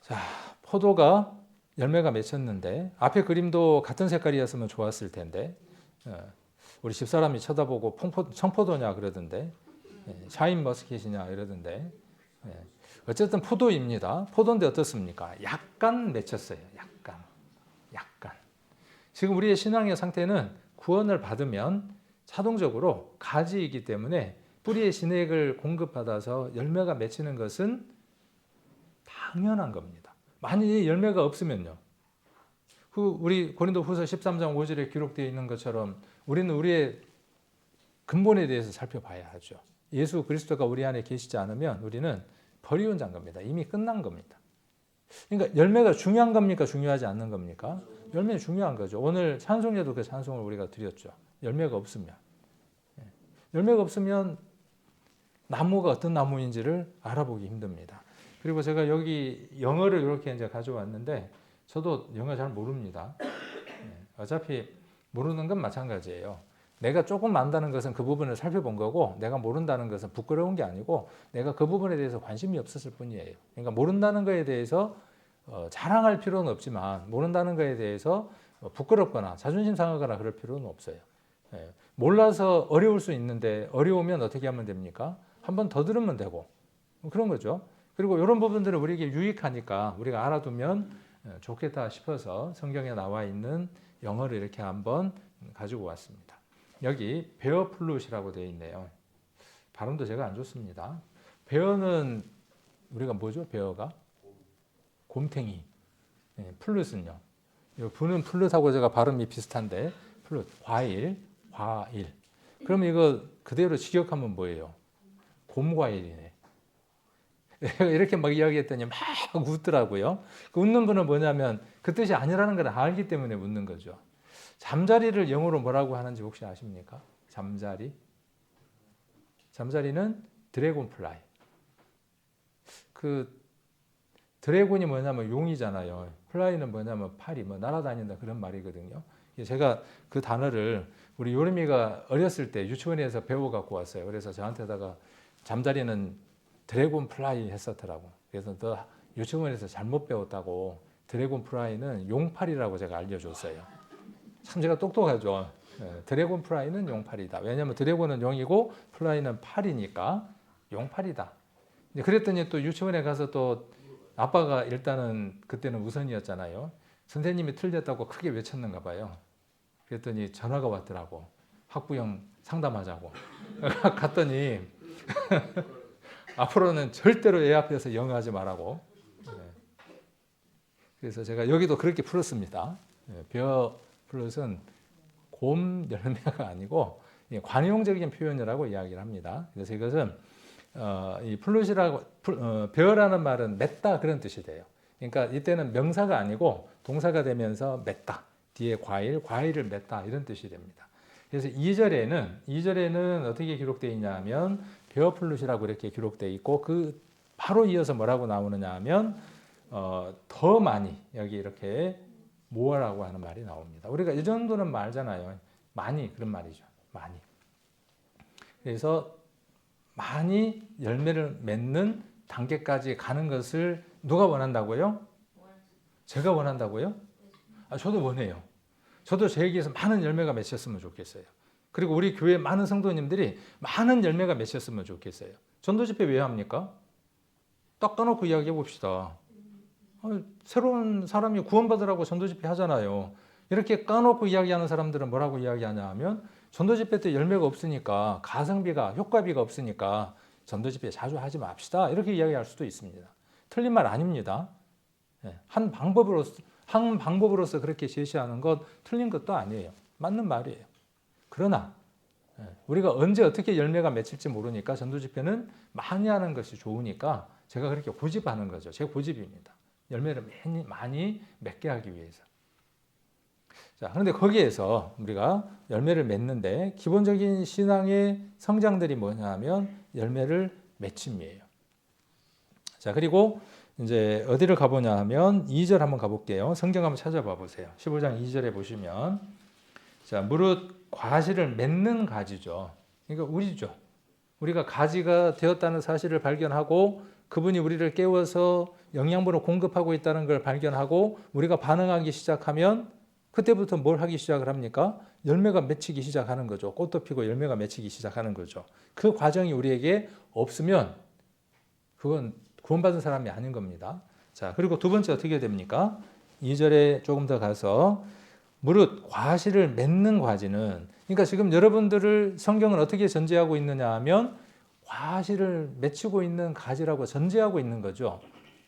자, 포도가 열매가 맺혔는데 앞에 그림도 같은 색깔이었으면 좋았을 텐데 우리 집사람이 쳐다보고 청포도냐 그러던데 샤인 머스켓이냐 이러던데 어쨌든 포도입니다. 포도인데 어떻습니까? 약간 맺혔어요. 약간. 지금 우리의 신앙의 상태는 구원을 받으면 자동적으로 가지이기 때문에 뿌리의 진액을 공급받아서 열매가 맺히는 것은 당연한 겁니다. 만약에 열매가 없으면요. 우리 고린도후서 13장 5절에 기록되어 있는 것처럼 우리는 우리의 근본에 대해서 살펴봐야 하죠. 예수 그리스도가 우리 안에 계시지 않으면 우리는 버리운 자인 겁니다. 이미 끝난 겁니다. 그러니까 열매가 중요한 겁니까? 중요하지 않는 겁니까? 열매는 중요한 거죠. 오늘 찬송에도 그 찬송을 우리가 드렸죠. 열매가 없으면. 열매가 없으면 나무가 어떤 나무인지를 알아보기 힘듭니다. 그리고 제가 여기 영어를 이렇게 이제 가져왔는데 저도 영어 잘 모릅니다. 어차피 모르는 건 마찬가지예요. 내가 조금 안다는 것은 그 부분을 살펴본 거고 내가 모른다는 것은 부끄러운 게 아니고 내가 그 부분에 대해서 관심이 없었을 뿐이에요. 그러니까 모른다는 거에 대해서 자랑할 필요는 없지만 모른다는 거에 대해서 부끄럽거나 자존심 상하거나 그럴 필요는 없어요. 몰라서 어려울 수 있는데 어려우면 어떻게 하면 됩니까? 한 번 더 들으면 되고 그런 거죠. 그리고 이런 부분들은 우리에게 유익하니까 우리가 알아두면 좋겠다 싶어서 성경에 나와 있는 영어를 이렇게 한번 가지고 왔습니다. 여기 베어플룻이라고 되어 있네요. 발음도 제가 안 좋습니다. 베어는 우리가 뭐죠? 베어가? 곰탱이. 플룻은요. 부는 플룻하고 제가 발음이 비슷한데 플룻, 과일. 그러면 이거 그대로 직역하면 뭐예요? 곰과일이네. 이렇게 막 이야기했더니 막 웃더라고요. 그 웃는 분은 뭐냐면 그 뜻이 아니라는 걸 알기 때문에 웃는 거죠. 잠자리를 영어로 뭐라고 하는지 혹시 아십니까? 잠자리? 잠자리는 드래곤플라이. 그 드래곤이 뭐냐면 용이잖아요. 플라이는 뭐냐면 팔이 날아다닌다 그런 말이거든요. 제가 그 단어를 우리 요름이가 어렸을 때 유치원에서 배워 갖고 왔어요. 그래서 저한테다가 잠자리는 드래곤 플라이 했었더라고. 그래서 너 유치원에서 잘못 배웠다고 드래곤 플라이는 용팔이라고 제가 알려줬어요. 참 제가 똑똑하죠. 드래곤 플라이는 용팔이다. 왜냐하면 드래곤은 용이고 플라이는 팔이니까 용팔이다. 그랬더니 또 유치원에 가서 또 아빠가 일단은 그때는 우선이었잖아요. 선생님이 틀렸다고 크게 외쳤는가 봐요. 그랬더니 전화가 왔더라고. 학부형 상담하자고. 갔더니 앞으로는 절대로 애 앞에서 영어 하지 말라고. 그래서 제가 여기도 그렇게 풀었습니다. 베어 플룻은 곰 열매가 아니고 관용적인 표현이라고 이야기를 합니다. 그래서 이것은 이 플룻이라고 베어라는 말은 맺다 그런 뜻이 돼요. 그러니까 이때는 명사가 아니고 동사가 되면서 맺다. 뒤에 과일을 맺다 이런 뜻이 됩니다. 그래서 2절에는 어떻게 기록되어 있냐 하면 베어플룻이라고 이렇게 기록되어 있고 그 바로 이어서 뭐라고 나오느냐 하면 더 많이 여기 이렇게 모아라고 하는 말이 나옵니다. 우리가 이 정도는 말잖아요. 많이 그런 말이죠. 많이. 그래서 많이 열매를 맺는 단계까지 가는 것을 누가 원한다고요? 제가 원한다고요? 저도 원해요. 저도 저에게서 많은 열매가 맺혔으면 좋겠어요. 그리고 우리 교회 많은 성도님들이 많은 열매가 맺혔으면 좋겠어요. 전도집회 왜 합니까? 딱 까놓고 이야기해 봅시다. 새로운 사람이 구원받으라고 전도집회 하잖아요. 이렇게 까놓고 이야기하는 사람들은 뭐라고 이야기하냐 하면 전도집회 때 열매가 없으니까 가성비가 효과비가 없으니까 전도집회 자주 하지 맙시다. 이렇게 이야기할 수도 있습니다. 틀린 말 아닙니다. 한 방법으로서 그렇게 제시하는 것 틀린 것도 아니에요. 맞는 말이에요. 그러나 우리가 언제 어떻게 열매가 맺힐지 모르니까 전도집회는 많이 하는 것이 좋으니까 제가 그렇게 고집하는 거죠. 제 고집입니다. 열매를 많이 맺게 하기 위해서. 자, 그런데 거기에서 우리가 열매를 맺는데 기본적인 신앙의 성장들이 뭐냐 하면 열매를 맺힘이에요. 자, 그리고 이제 어디를 가보냐 하면 2절 한번 가볼게요. 성경 한번 찾아봐 보세요. 15장 2절에 보시면 자, 무릇 과실을 맺는 가지죠. 그러니까 우리죠. 우리가 가지가 되었다는 사실을 발견하고 그분이 우리를 깨워서 영양분을 공급하고 있다는 걸 발견하고 우리가 반응하기 시작하면 그때부터 뭘 하기 시작을 합니까? 열매가 맺히기 시작하는 거죠. 꽃도 피고 열매가 맺히기 시작하는 거죠. 그 과정이 우리에게 없으면 그건 구원받은 사람이 아닌 겁니다. 자, 그리고 두 번째 어떻게 됩니까? 2절에 조금 더 가서 무릇 과실을 맺는 과지는 그러니까 지금 여러분들을 성경은 어떻게 전제하고 있느냐 하면 과실을 맺히고 있는 가지라고 전제하고 있는 거죠.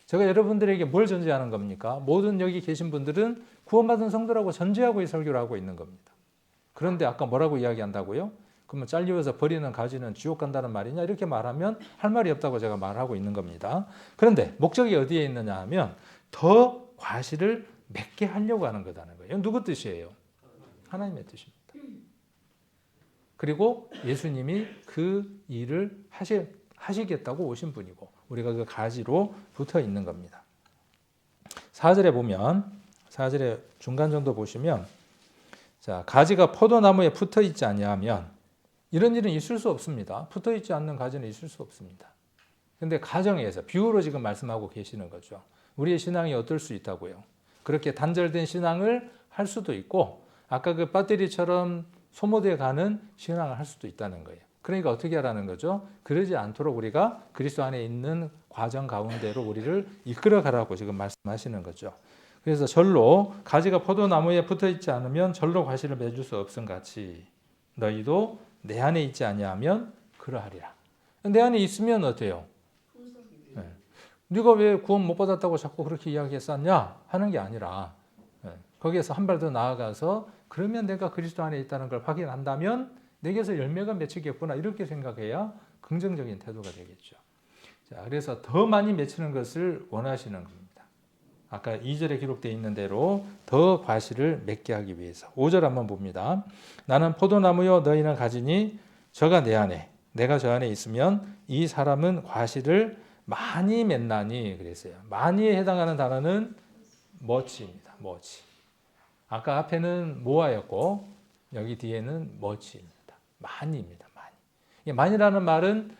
제가 여러분들에게 뭘 전제하는 겁니까? 모든 여기 계신 분들은 구원받은 성도라고 전제하고 이 설교를 하고 있는 겁니다. 그런데 아까 뭐라고 이야기한다고요? 그러면 잘려서 버리는 가지는 지옥 간다는 말이냐? 이렇게 말하면 할 말이 없다고 제가 말하고 있는 겁니다. 그런데 목적이 어디에 있느냐 하면 더 과실을 맺게 하려고 하는 거다는 거예요. 누구 뜻이에요? 하나님의 뜻입니다. 그리고 예수님이 그 일을 하시겠다고 오신 분이고 우리가 그 가지로 붙어 있는 겁니다. 4절에 보면 4절의 중간 정도 보시면 자, 가지가 포도나무에 붙어 있지 아니하면 이런 일은 있을 수 없습니다. 붙어 있지 않는 가지는 있을 수 없습니다. 근데 가정에서 비유로 지금 말씀하고 계시는 거죠. 우리의 신앙이 어떨 수 있다고요? 그렇게 단절된 신앙을 할 수도 있고 아까 그 배터리처럼 소모돼 가는 신앙을 할 수도 있다는 거예요. 그러니까 어떻게 하라는 거죠? 그러지 않도록 우리가 그리스도 안에 있는 과정 가운데로 우리를 이끌어 가라고 지금 말씀하시는 거죠. 그래서 절로 가지가 포도나무에 붙어 있지 않으면 절로 과실을 맺을 수 없음 같이 너희도 내 안에 있지 아니하면 그러하리라. 내 안에 있으면 어때요? 네. 네가 왜 구원 못 받았다고 자꾸 그렇게 이야기했었냐 하는 게 아니라 거기에서 한 발 더 나아가서 그러면 내가 그리스도 안에 있다는 걸 확인한다면 내게서 열매가 맺히겠구나 이렇게 생각해야 긍정적인 태도가 되겠죠. 자, 그래서 더 많이 맺히는 것을 원하시는 겁니다. 아까 2절에 기록되어 있는 대로 더 과실을 맺게 하기 위해서 5절 한번 봅니다. 나는 포도나무요 너희는 가지니 저가 내 안에 내가 저 안에 있으면 이 사람은 과실을 많이 맺나니 그랬어요. 많이에 해당하는 단어는 머치입니다. 머치. 아까 앞에는 모아였고 여기 뒤에는 머치입니다. 많이입니다. 많이. 많이라는 말은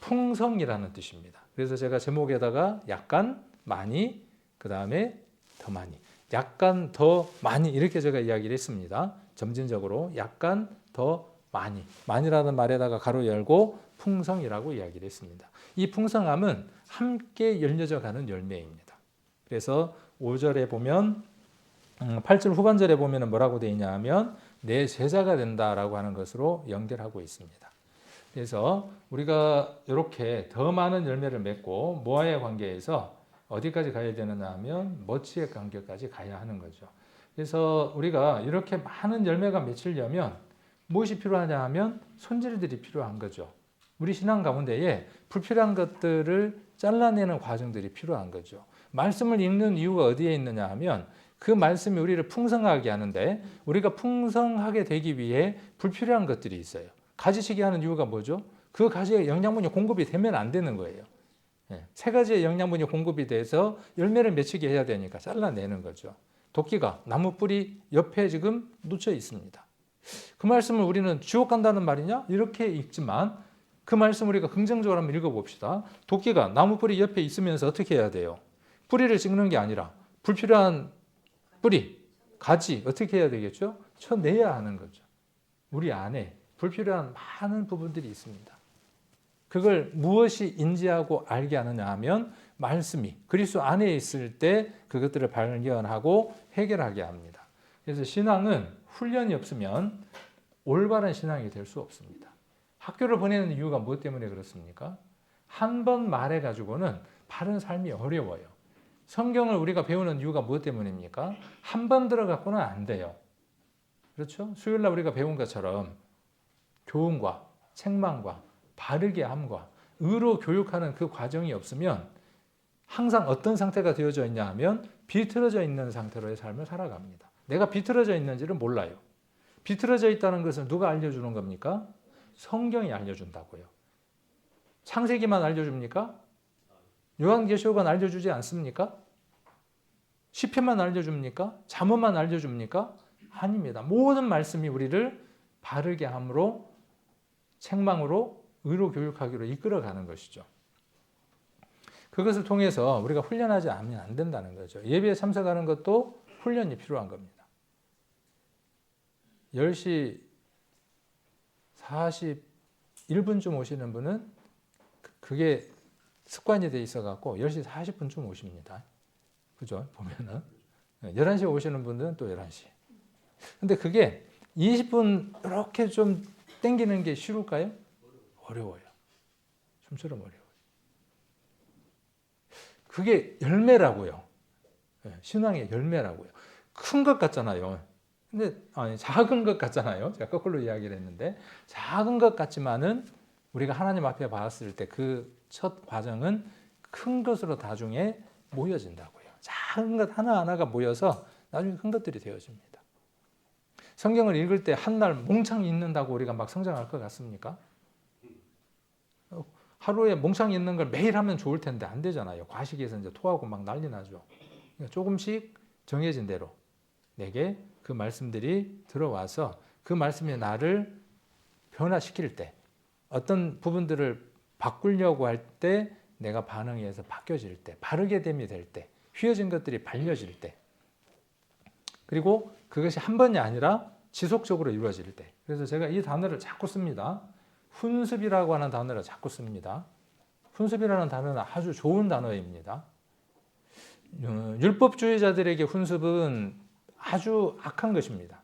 풍성이라는 뜻입니다. 그래서 제가 제목에다가 약간 많이 그 다음에 더 많이 약간 더 많이 이렇게 제가 이야기를 했습니다. 점진적으로 약간 더 많이 많이라는 말에다가 가로 열고 풍성이라고 이야기를 했습니다. 이 풍성함은 함께 열려져 가는 열매입니다. 그래서 5절에 보면 8절 후반절에 보면 뭐라고 되어 있냐 하면 내 제자가 된다라고 하는 것으로 연결하고 있습니다. 그래서 우리가 이렇게 더 많은 열매를 맺고 모아의 관계에서 어디까지 가야 되느냐 하면 머치의 관계까지 가야 하는 거죠. 그래서 우리가 이렇게 많은 열매가 맺히려면 무엇이 필요하냐 하면 손질들이 필요한 거죠. 우리 신앙 가운데에 불필요한 것들을 잘라내는 과정들이 필요한 거죠. 말씀을 읽는 이유가 어디에 있느냐 하면 그 말씀이 우리를 풍성하게 하는데 우리가 풍성하게 되기 위해 불필요한 것들이 있어요. 가지치기 하는 이유가 뭐죠? 그 가지에 영양분이 공급이 되면 안 되는 거예요. 세 가지의 영양분이 공급이 돼서 열매를 맺히게 해야 되니까 잘라내는 거죠. 도끼가 나무 뿌리 옆에 지금 놓쳐 있습니다. 그 말씀을 우리는 지옥 간다는 말이냐? 이렇게 읽지만 그 말씀 우리가 긍정적으로 한번 읽어봅시다. 도끼가 나무 뿌리 옆에 있으면서 어떻게 해야 돼요? 뿌리를 찍는 게 아니라 불필요한 뿌리, 가지 어떻게 해야 되겠죠? 쳐내야 하는 거죠. 우리 안에 불필요한 많은 부분들이 있습니다. 그걸 무엇이 인지하고 알게 하느냐 하면 말씀이 그리스도 안에 있을 때 그것들을 발견하고 해결하게 합니다. 그래서 신앙은 훈련이 없으면 올바른 신앙이 될 수 없습니다. 학교를 보내는 이유가 무엇 때문에 그렇습니까? 한 번 말해가지고는 바른 삶이 어려워요. 성경을 우리가 배우는 이유가 무엇 때문입니까? 한 번 들어갖고는 안 돼요. 그렇죠? 수요일날 우리가 배운 것처럼 교훈과 책망과 바르게 함과 의로 교육하는 그 과정이 없으면 항상 어떤 상태가 되어져 있냐 하면 비틀어져 있는 상태로의 삶을 살아갑니다. 내가 비틀어져 있는지를 몰라요. 비틀어져 있다는 것은 누가 알려주는 겁니까? 성경이 알려준다고요. 창세기만 알려줍니까? 요한계시록은 알려주지 않습니까? 시편만 알려줍니까? 잠언만 알려줍니까? 아닙니다. 모든 말씀이 우리를 바르게 함으로 책망으로 의로 교육하기로 이끌어가는 것이죠. 그것을 통해서 우리가 훈련하지 않으면 안 된다는 거죠. 예배에 참석하는 것도 훈련이 필요한 겁니다. 10시 41분쯤 오시는 분은 그게 습관이 돼 있어갖고 10시 40분쯤 오십니다. 그죠? 보면은. 11시에 오시는 분들은 또 11시. 근데 그게 20분 이렇게 좀 땡기는 게 쉬울까요? 어려워요. 숨처럼 어려워요. 그게 열매라고요. 신앙의 열매라고요. 큰 것 같잖아요. 근데 작은 것 같잖아요. 제가 거꾸로 이야기를 했는데 작은 것 같지만은 우리가 하나님 앞에 봤을 때 그 첫 과정은 큰 것으로 나중에 모여진다고요. 작은 것 하나하나가 모여서 나중에 큰 것들이 되어집니다. 성경을 읽을 때 한날 몽창 읽는다고 우리가 막 성장할 것 같습니까? 하루에 몽창 읽는 걸 매일 하면 좋을 텐데 안 되잖아요. 과식에서 이제 토하고 막 난리 나죠. 그러니까 조금씩 정해진 대로 내게 그 말씀들이 들어와서 그 말씀이 나를 변화시킬 때 어떤 부분들을 바꾸려고 할 때 내가 반응해서 바뀌어질 때 바르게 됨이 될 때 휘어진 것들이 발려질 때 그리고 그것이 한 번이 아니라 지속적으로 이루어질 때 그래서 제가 이 단어를 자꾸 씁니다. 훈습이라고 하는 단어를 자꾸 씁니다. 훈습이라는 단어는 아주 좋은 단어입니다. 율법주의자들에게 훈습은 아주 악한 것입니다.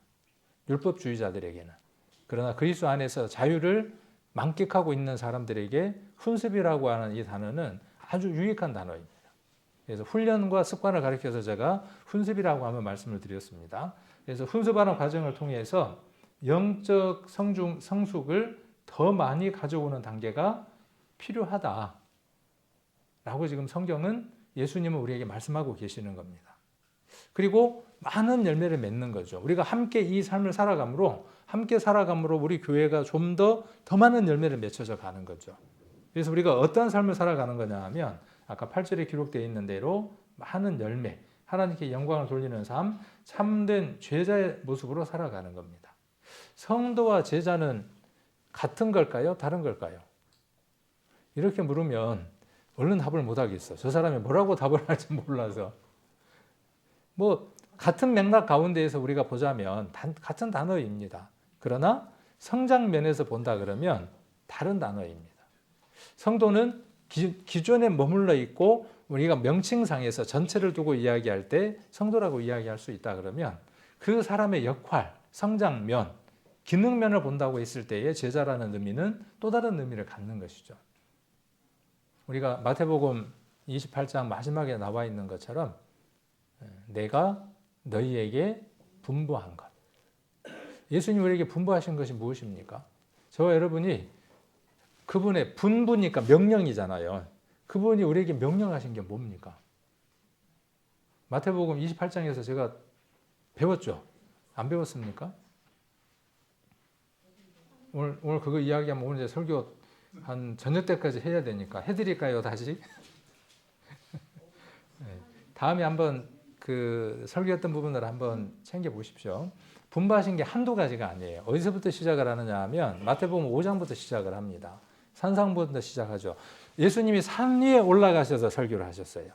율법주의자들에게는. 그러나 그리스도 안에서 자유를 만끽하고 있는 사람들에게 훈습이라고 하는 이 단어는 아주 유익한 단어입니다. 그래서 훈련과 습관을 가리켜서 제가 훈습이라고 하면 말씀을 드렸습니다. 그래서 훈습하는 과정을 통해서 영적 성숙을 더 많이 가져오는 단계가 필요하다라고 지금 성경은 예수님은 우리에게 말씀하고 계시는 겁니다. 그리고 많은 열매를 맺는 거죠. 우리가 함께 이 삶을 살아감으로 우리 교회가 좀 더 많은 열매를 맺혀져 가는 거죠. 그래서 우리가 어떤 삶을 살아가는 거냐 하면 아까 8절에 기록되어 있는 대로 많은 열매, 하나님께 영광을 돌리는 삶, 참된 제자의 모습으로 살아가는 겁니다. 성도와 제자는 같은 걸까요? 다른 걸까요? 이렇게 물으면 얼른 답을 못 하겠어. 저 사람이 뭐라고 답을 할지 몰라서. 같은 맥락 가운데에서 우리가 보자면 같은 단어입니다. 그러나 성장 면에서 본다 그러면 다른 단어입니다. 성도는 기존에 머물러 있고 우리가 명칭상에서 전체를 두고 이야기할 때 성도라고 이야기할 수 있다 그러면 그 사람의 역할, 성장면, 기능면을 본다고 했을 때의 제자라는 의미는 또 다른 의미를 갖는 것이죠. 우리가 마태복음 28장 마지막에 나와 있는 것처럼 내가 너희에게 분부한 것. 예수님 우리에게 분부하신 것이 무엇입니까? 저와 여러분이 그분의 분부니까 명령이잖아요. 그분이 우리에게 명령하신 게 뭡니까? 마태복음 28장에서 제가 배웠죠? 안 배웠습니까? 오늘 그거 이야기하면 오늘 이제 설교 한 저녁 때까지 해야 되니까 해드릴까요, 다시? 네. 다음에 한번 그 설교했던 부분을 한번 챙겨 보십시오. 분부하신 게 한두 가지가 아니에요. 어디서부터 시작을 하느냐 하면 마태복음 5장부터 시작을 합니다. 산상부터 시작하죠. 예수님이 산 위에 올라가셔서 설교를 하셨어요.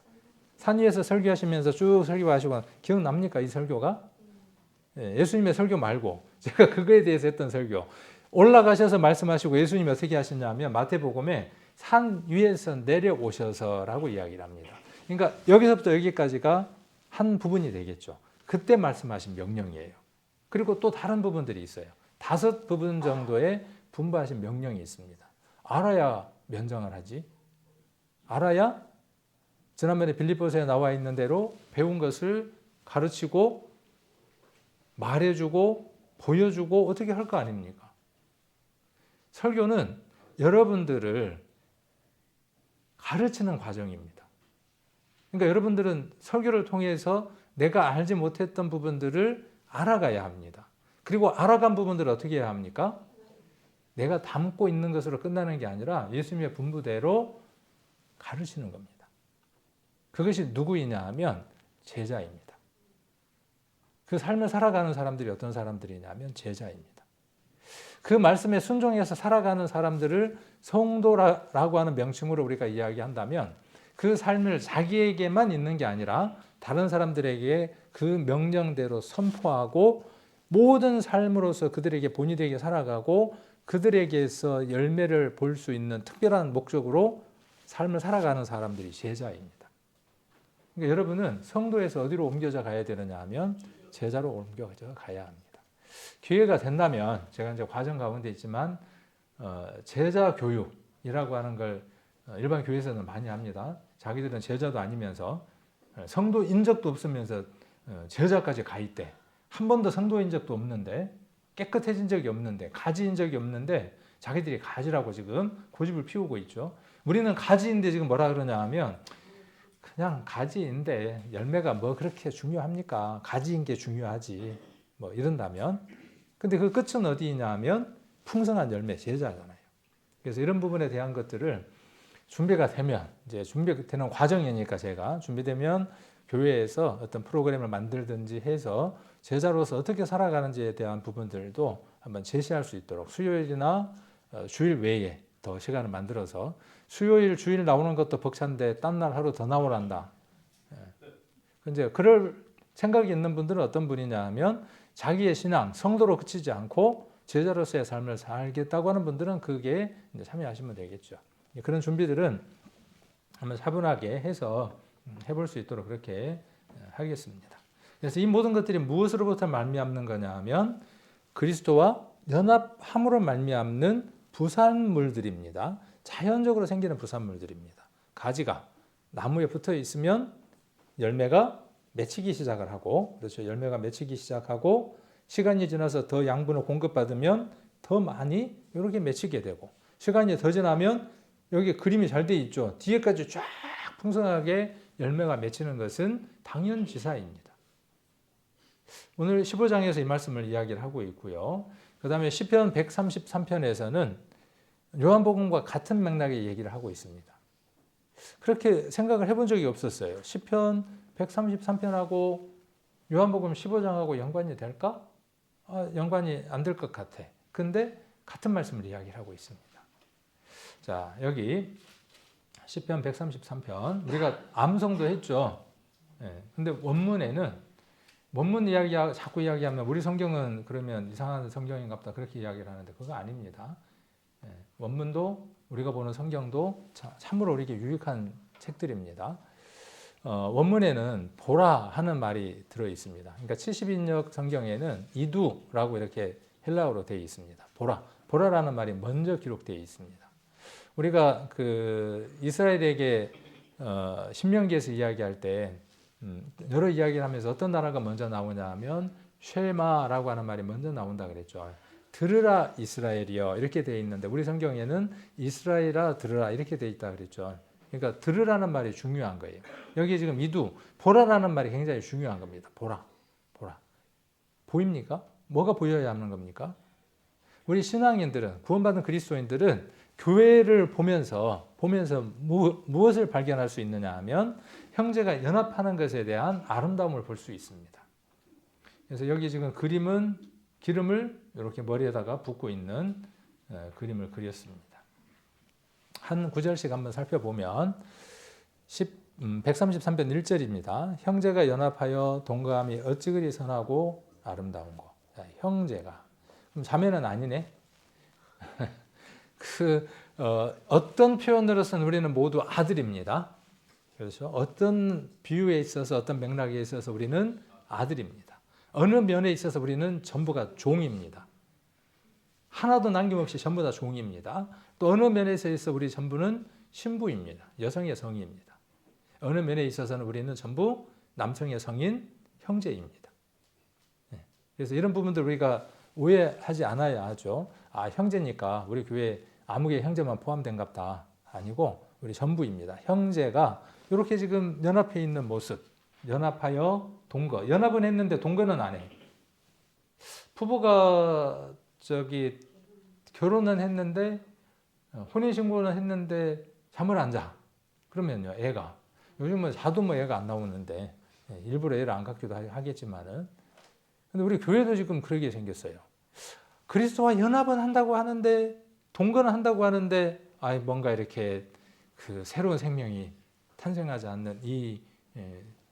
산 위에서 설교하시면서 쭉 설교하시고 기억납니까? 이 설교가? 예수님의 설교 말고 제가 그거에 대해서 했던 설교. 올라가셔서 말씀하시고 예수님이 어떻게 하셨냐면 마태복음에 산 위에서 내려오셔서라고 이야기를 합니다. 그러니까 여기서부터 여기까지가 한 부분이 되겠죠. 그때 말씀하신 명령이에요. 그리고 또 다른 부분들이 있어요. 5 부분 정도의 분부하신 명령이 있습니다. 알아야 면장을 하지. 알아야 지난번에 빌립보서에 나와 있는 대로 배운 것을 가르치고 말해주고 보여주고 어떻게 할 거 아닙니까? 설교는 여러분들을 가르치는 과정입니다. 그러니까 여러분들은 설교를 통해서 내가 알지 못했던 부분들을 알아가야 합니다. 그리고 알아간 부분들을 어떻게 해야 합니까? 내가 담고 있는 것으로 끝나는 게 아니라 예수님의 분부대로 가르치는 겁니다. 그것이 누구이냐 하면 제자입니다. 그 삶을 살아가는 사람들이 어떤 사람들이냐면 제자입니다. 그 말씀에 순종해서 살아가는 사람들을 성도라고 하는 명칭으로 우리가 이야기한다면 그 삶을 자기에게만 있는 게 아니라 다른 사람들에게 그 명령대로 선포하고 모든 삶으로서 그들에게 본이 되게 살아가고 그들에게서 열매를 볼 수 있는 특별한 목적으로 삶을 살아가는 사람들이 제자입니다. 그러니까 여러분은 성도에서 어디로 옮겨져 가야 되느냐 하면 제자로 옮겨져 가야 합니다. 기회가 된다면 제가 이제 과정 가운데 있지만 제자 교육이라고 하는 걸 일반 교회에서는 많이 합니다. 자기들은 제자도 아니면서 성도인 적도 없으면서 제자까지 가 있대. 한 번도 성도인 적도 없는데, 깨끗해진 적이 없는데, 가지인 적이 없는데 자기들이 가지라고 지금 고집을 피우고 있죠. 우리는 가지인데 지금 뭐라 그러냐 하면, 그냥 가지인데 열매가 뭐 그렇게 중요합니까? 가지인 게 중요하지. 뭐 이런다면. 근데 그 끝은 어디냐 하면 풍성한 열매, 제자잖아요. 그래서 이런 부분에 대한 것들을 준비가 되면, 이제 준비되는 과정이니까 제가 준비되면 교회에서 어떤 프로그램을 만들든지 해서 제자로서 어떻게 살아가는지에 대한 부분들도 한번 제시할 수 있도록 수요일이나 주일 외에 더 시간을 만들어서, 수요일, 주일 나오는 것도 벅찬데 딴 날 하루 더 나오란다. 이제 그럴 생각이 있는 분들은 어떤 분이냐 하면, 자기의 신앙, 성도로 그치지 않고 제자로서의 삶을 살겠다고 하는 분들은 그게 이제 참여하시면 되겠죠. 그런 준비들은 한번 차분하게 해서 해볼 수 있도록 그렇게 하겠습니다. 그래서 이 모든 것들이 무엇으로부터 말미암는 거냐 하면 그리스도와 연합함으로 말미암는 부산물들입니다. 자연적으로 생기는 부산물들입니다. 가지가 나무에 붙어 있으면 열매가 맺히기 시작을 하고, 그렇죠. 열매가 맺히기 시작하고 시간이 지나서 더 양분을 공급받으면 더 많이 이렇게 맺히게 되고, 시간이 더 지나면 여기 그림이 잘 돼 있죠. 뒤에까지 쫙 풍성하게 열매가 맺히는 것은 당연지사입니다. 오늘 15장에서 이 말씀을 이야기를 하고 있고요. 그 다음에 시편 133편에서는 요한복음과 같은 맥락의 얘기를 하고 있습니다. 그렇게 생각을 해본 적이 없었어요. 시편 133편하고 요한복음 15장하고 연관이 될까? 연관이 안 될 것 같아. 근데 같은 말씀을 이야기를 하고 있습니다. 자, 여기 시편 133편 우리가 암송도 했죠. 근데 원문에는, 원문 이야기 자꾸 이야기하면 우리 성경은 그러면 이상한 성경인가 보다 그렇게 이야기를 하는데 그거 아닙니다. 원문도 우리가 보는 성경도 참으로 우리에게 유익한 책들입니다. 원문에는 보라 하는 말이 들어 있습니다. 그러니까 70인역 성경에는 이두라고 이렇게 헬라어로 되어 있습니다. 보라라는 말이 먼저 기록되어 있습니다. 우리가 그 이스라엘에게 신명기에서 이야기할 때 여러 이야기를 하면서 어떤 나라가 먼저 나오냐 하면 쉐마라고 하는 말이 먼저 나온다 그랬죠. 들으라 이스라엘이여 이렇게 되어 있는데 우리 성경에는 이스라엘아 들으라 이렇게 되어 있다 그랬죠. 그러니까 들으라는 말이 중요한 거예요. 여기 지금 이두 보라라는 말이 굉장히 중요한 겁니다. 보라. 보입니까? 뭐가 보여야 하는 겁니까? 우리 신앙인들은, 구원받은 그리스도인들은 교회를 보면서 무엇을 발견할 수 있느냐 하면 형제가 연합하는 것에 대한 아름다움을 볼 수 있습니다. 그래서 여기 지금 기름을 이렇게 머리에다가 붓고 있는 그림을 그렸습니다. 한 구절씩 한번 살펴보면 133편 1절입니다. 형제가 연합하여 동거함이 어찌 그리 선하고 아름다운고. 형제가. 그럼 자매는 아니네. 어떤 표현으로서는 우리는 모두 아들입니다. 그렇죠? 어떤 비유에 있어서 어떤 맥락에 있어서 우리는 아들입니다. 어느 면에 있어서 우리는 전부가 종입니다. 하나도 남김없이 전부 다 종입니다. 또 어느 면에 있어서 우리 전부는 신부입니다. 여성의 성입니다. 어느 면에 있어서는 우리는 전부 남성의 성인 형제입니다. 그래서 이런 부분들 우리가 오해하지 않아야 하죠. 형제니까 우리 교회 아무개 형제만 포함된갑다. 아니고 우리 전부입니다. 형제가 이렇게 지금 연합해 있는 모습, 연합하여 동거. 연합은 했는데 동거는 안 해. 부부가 결혼은 했는데 혼인신고는 했는데 잠을 안 자. 그러면요, 애가. 요즘은 자도 애가 안 나오는데 일부러 애를 안 갖기도 하겠지만은. 근데 우리 교회도 지금 그러게 생겼어요. 그리스도와 연합은 한다고 하는데 동거는 한다고 하는데 뭔가 이렇게 그 새로운 생명이 탄생하지 않는 이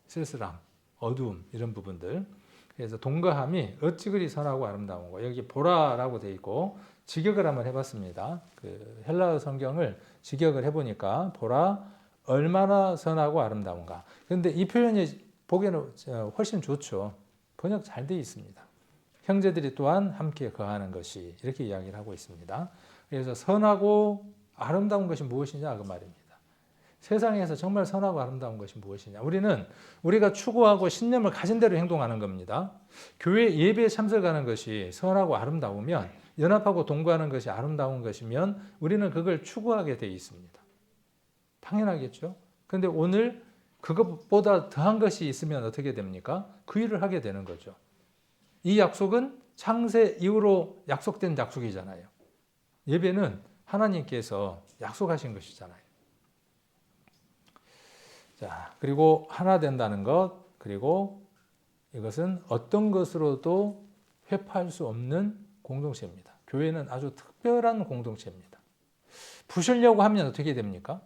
쓸쓸함, 어두움 이런 부분들. 그래서 동거함이 어찌 그리 선하고 아름다운 거. 여기 보라라고 돼 있고 직역을 한번 해봤습니다. 그 헬라어 성경을 직역을 해보니까 보라 얼마나 선하고 아름다운가. 그런데 이 표현이 보기에는 훨씬 좋죠. 번역 잘 돼 있습니다. 형제들이 또한 함께 거하는 것이 이렇게 이야기를 하고 있습니다. 그래서 선하고 아름다운 것이 무엇이냐 그 말입니다. 세상에서 정말 선하고 아름다운 것이 무엇이냐? 우리가 추구하고 신념을 가진 대로 행동하는 겁니다. 교회 예배에 참석하는 것이 선하고 아름다우면, 연합하고 동거하는 것이 아름다운 것이면 우리는 그걸 추구하게 돼 있습니다. 당연하겠죠? 그런데 오늘 그것보다 더한 것이 있으면 어떻게 됩니까? 그 일을 하게 되는 거죠. 이 약속은 창세 이후로 약속된 약속이잖아요. 예배는 하나님께서 약속하신 것이잖아요. 자, 그리고 하나 된다는 것, 그리고 이것은 어떤 것으로도 회파할 수 없는 공동체입니다. 교회는 아주 특별한 공동체입니다. 부수려고 하면 어떻게 됩니까?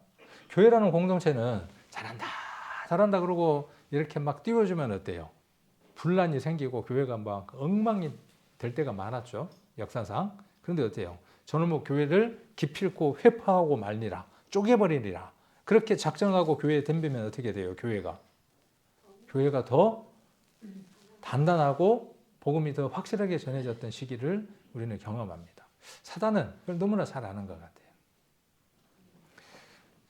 교회라는 공동체는 잘한다 그러고 이렇게 막 띄워주면 어때요? 분란이 생기고 교회가 막 엉망이 될 때가 많았죠. 역사상. 그런데 어때요? 저는 뭐 교회를 기필코 회파하고 말리라, 쪼개버리리라. 그렇게 작정하고 교회에 덤비면 어떻게 돼요? 교회가 더 단단하고 복음이 더 확실하게 전해졌던 시기를 우리는 경험합니다. 사단은 그걸 너무나 잘 아는 것 같아요.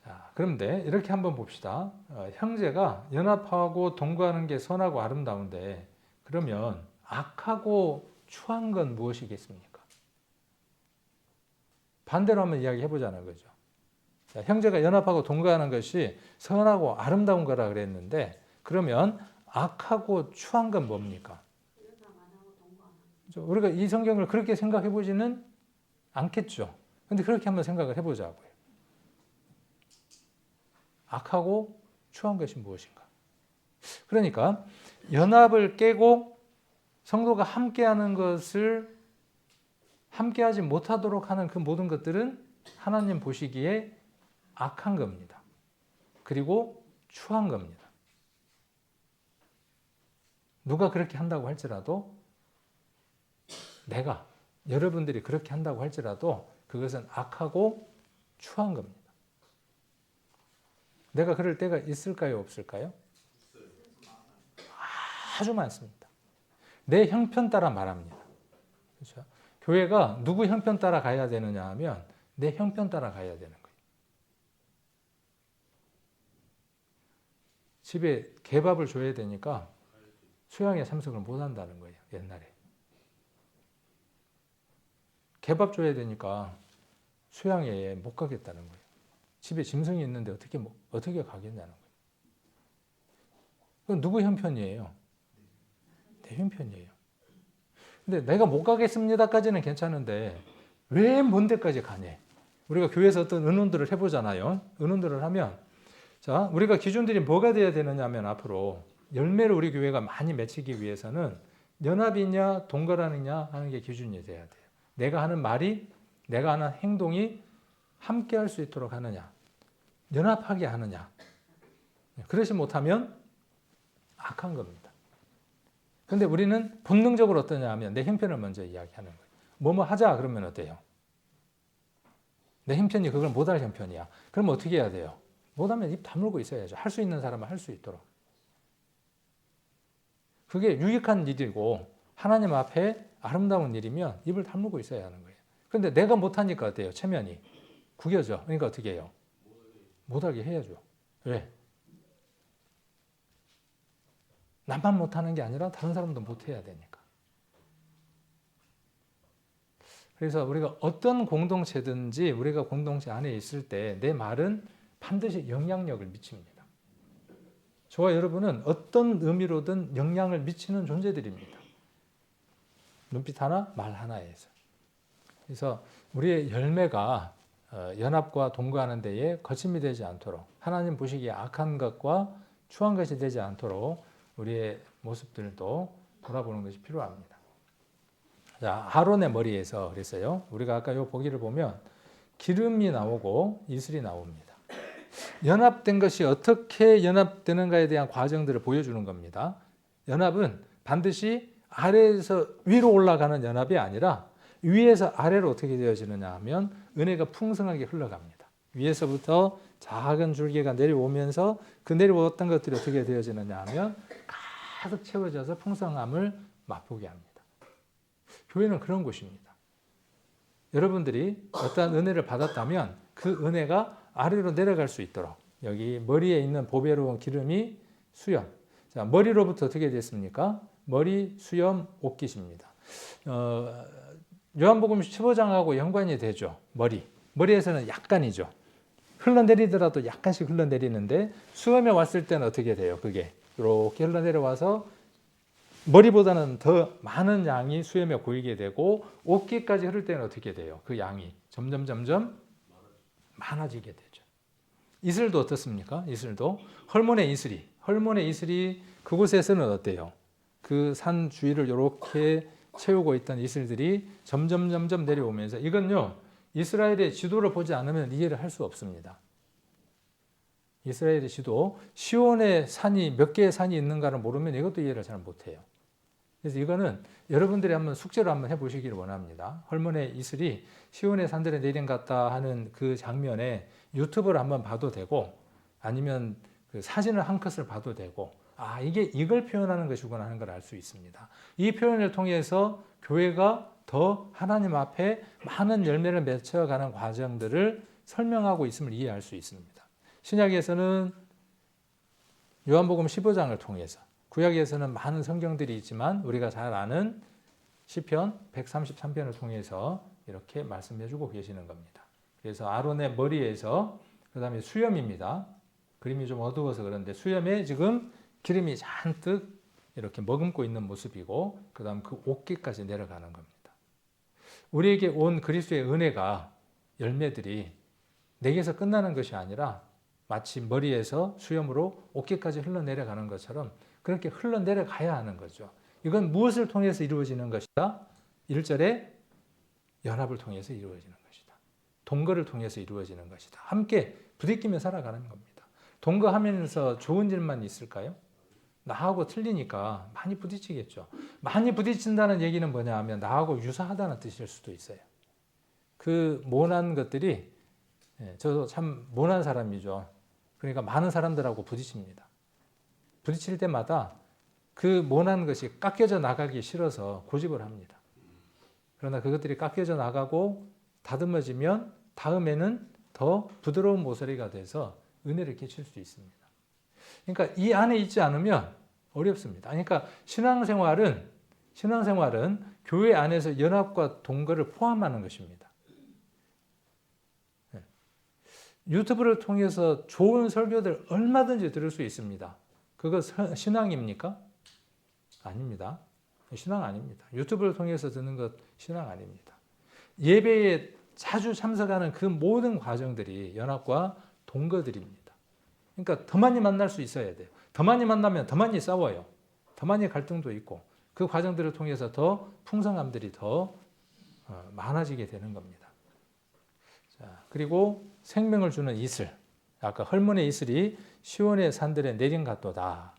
자, 그런데 이렇게 한번 봅시다. 형제가 연합하고 동거하는 게 선하고 아름다운데 그러면 악하고 추한 건 무엇이겠습니까? 반대로 한번 이야기해 보자는 거죠. 자, 형제가 연합하고 동거하는 것이 선하고 아름다운 거라 그랬는데 그러면 악하고 추한 건 뭡니까? 우리가 이 성경을 그렇게 생각해 보지는 않겠죠. 근데 그렇게 한번 생각을 해 보자고요. 악하고 추한 것이 무엇인가? 그러니까 연합을 깨고 성도가 함께하는 것을 함께하지 못하도록 하는 그 모든 것들은 하나님 보시기에 악한 겁니다. 그리고 추한 겁니다. 누가 그렇게 한다고 할지라도 여러분들이 그렇게 한다고 할지라도 그것은 악하고 추한 겁니다. 내가 그럴 때가 있을까요? 없을까요? 아주 많습니다. 내 형편 따라 말합니다. 그렇죠? 교회가 누구 형편 따라 가야 되느냐 하면 내 형편 따라 가야 되는 거예요. 집에 개밥을 줘야 되니까 수양에 참석을 못 한다는 거예요. 옛날에. 개밥 줘야 되니까 수양회에 못 가겠다는 거예요. 집에 짐승이 있는데 어떻게 가겠냐는 거예요. 그건 누구 형편이에요? 내 형편이에요. 근데 내가 못 가겠습니다까지는 괜찮은데 왜 먼 데까지 가냐? 우리가 교회에서 어떤 의논들을 해보잖아요. 의논들을 하면 자, 우리가 기준들이 뭐가 돼야 되느냐 하면 앞으로 열매를 우리 교회가 많이 맺히기 위해서는 연합이냐 동거라느냐 하는 게 기준이 돼야 돼요. 내가 하는 말이 내가 하는 행동이 함께 할 수 있도록 하느냐 연합하게 하느냐 그러지 못하면 악한 겁니다. 그런데 우리는 본능적으로 어떠냐 하면 내 형편을 먼저 이야기하는 거예요. 뭐뭐 하자 그러면 어때요? 내 형편이 그걸 못할 형편이야. 그럼 어떻게 해야 돼요? 못하면 입 다물고 있어야죠. 할 수 있는 사람은 할 수 있도록. 그게 유익한 일이고 하나님 앞에 아름다운 일이면 입을 다물고 있어야 하는 거예요. 그런데 내가 못하니까 어때요? 체면이 구겨져. 그러니까 어떻게 해요? 못하게 해야죠. 왜? 나만 못하는 게 아니라 다른 사람도 못해야 되니까. 그래서 우리가 어떤 공동체든지 우리가 공동체 안에 있을 때 내 말은 반드시 영향력을 미칩니다. 저와 여러분은 어떤 의미로든 영향을 미치는 존재들입니다. 눈빛 하나, 말 하나에서. 그래서 우리의 열매가 연합과 동거하는 데에 거침이 되지 않도록 하나님 보시기에 악한 것과 추한 것이 되지 않도록 우리의 모습들도 돌아보는 것이 필요합니다. 자, 아론의 머리에서 그랬어요. 우리가 아까 요 보기를 보면 기름이 나오고 이슬이 나옵니다. 연합된 것이 어떻게 연합되는가에 대한 과정들을 보여주는 겁니다. 연합은 반드시 아래에서 위로 올라가는 연합이 아니라 위에서 아래로 어떻게 되어지느냐 하면 은혜가 풍성하게 흘러갑니다. 위에서부터 작은 줄기가 내려오면서 그 내려왔던 것들이 어떻게 되어지느냐 하면 가득 채워져서 풍성함을 맛보게 합니다. 교회는 그런 곳입니다. 여러분들이 어떠한 은혜를 받았다면 그 은혜가 아래로 내려갈 수 있도록 여기 머리에 있는 보배로운 기름이 수염. 자, 머리로부터 어떻게 됐습니까? 머리, 수염, 옷깃입니다. 요한복음 15장하고 연관이 되죠. 머리에서는 약간이죠. 흘러내리더라도 약간씩 흘러내리는데 수염에 왔을 때는 어떻게 돼요? 그게 이렇게 흘러내려와서 머리보다는 더 많은 양이 수염에 고이게 되고 옷깃까지 흐를 때는 어떻게 돼요? 그 양이 점점 많아지게 되죠. 이슬도 어떻습니까? 이슬도 헐몬의 이슬이 그곳에서는 어때요? 그 산 주위를 이렇게 채우고 있던 이슬들이 점점 내려오면서 이건요 이스라엘의 지도를 보지 않으면 이해를 할 수 없습니다. 이스라엘의 지도 시온의 산이 몇 개의 산이 있는가를 모르면 이것도 이해를 잘 못해요. 그래서 이거는 여러분들이 한번 숙제로 한번 해보시기를 원합니다. 헐몬의 이슬이 시온의 산들에 내려갔다 하는 그 장면에 유튜브를 한번 봐도 되고 아니면 그 사진을 한 컷을 봐도 되고 이게 이걸 표현하는 것이구나 하는 걸 알 수 있습니다. 이 표현을 통해서 교회가 더 하나님 앞에 많은 열매를 맺혀가는 과정들을 설명하고 있음을 이해할 수 있습니다. 신약에서는 요한복음 15장을 통해서 구약에서는 많은 성경들이 있지만 우리가 잘 아는 시편 133편을 통해서 이렇게 말씀해주고 계시는 겁니다. 그래서 아론의 머리에서 그 다음에 수염입니다. 그림이 좀 어두워서 그런데 수염에 지금 기름이 잔뜩 이렇게 머금고 있는 모습이고 그 다음 그 옷깃까지 내려가는 겁니다. 우리에게 온 그리스도의 은혜가 열매들이 내게서 끝나는 것이 아니라 마치 머리에서 수염으로 옷깃까지 흘러내려가는 것처럼 그렇게 흘러내려가야 하는 거죠. 이건 무엇을 통해서 이루어지는 것이다? 1절에 연합을 통해서 이루어지는 것이다. 동거를 통해서 이루어지는 것이다. 함께 부딪히며 살아가는 겁니다. 동거하면서 좋은 일만 있을까요? 나하고 틀리니까 많이 부딪히겠죠. 많이 부딪힌다는 얘기는 뭐냐 하면 나하고 유사하다는 뜻일 수도 있어요. 그 모난 것들이 저도 참 모난 사람이죠. 그러니까 많은 사람들하고 부딪힙니다. 부딪힐 때마다 그 모난 것이 깎여져 나가기 싫어서 고집을 합니다. 그러나 그것들이 깎여져 나가고 다듬어지면 다음에는 더 부드러운 모서리가 돼서 은혜를 끼칠 수 있습니다. 그러니까 이 안에 있지 않으면 어렵습니다. 그러니까 신앙생활은 교회 안에서 연합과 동거를 포함하는 것입니다. 유튜브를 통해서 좋은 설교들 얼마든지 들을 수 있습니다. 그거 신앙입니까? 아닙니다. 신앙 아닙니다. 유튜브를 통해서 듣는 것 신앙 아닙니다. 예배에 자주 참석하는 그 모든 과정들이 연합과 동거들입니다. 그러니까 더 많이 만날 수 있어야 돼요. 더 많이 만나면 더 많이 싸워요. 더 많이 갈등도 있고 그 과정들을 통해서 더 풍성함들이 더 많아지게 되는 겁니다. 자, 그리고 생명을 주는 이슬. 아까 헐몬의 이슬이 시온의 산들에 내린 같도다.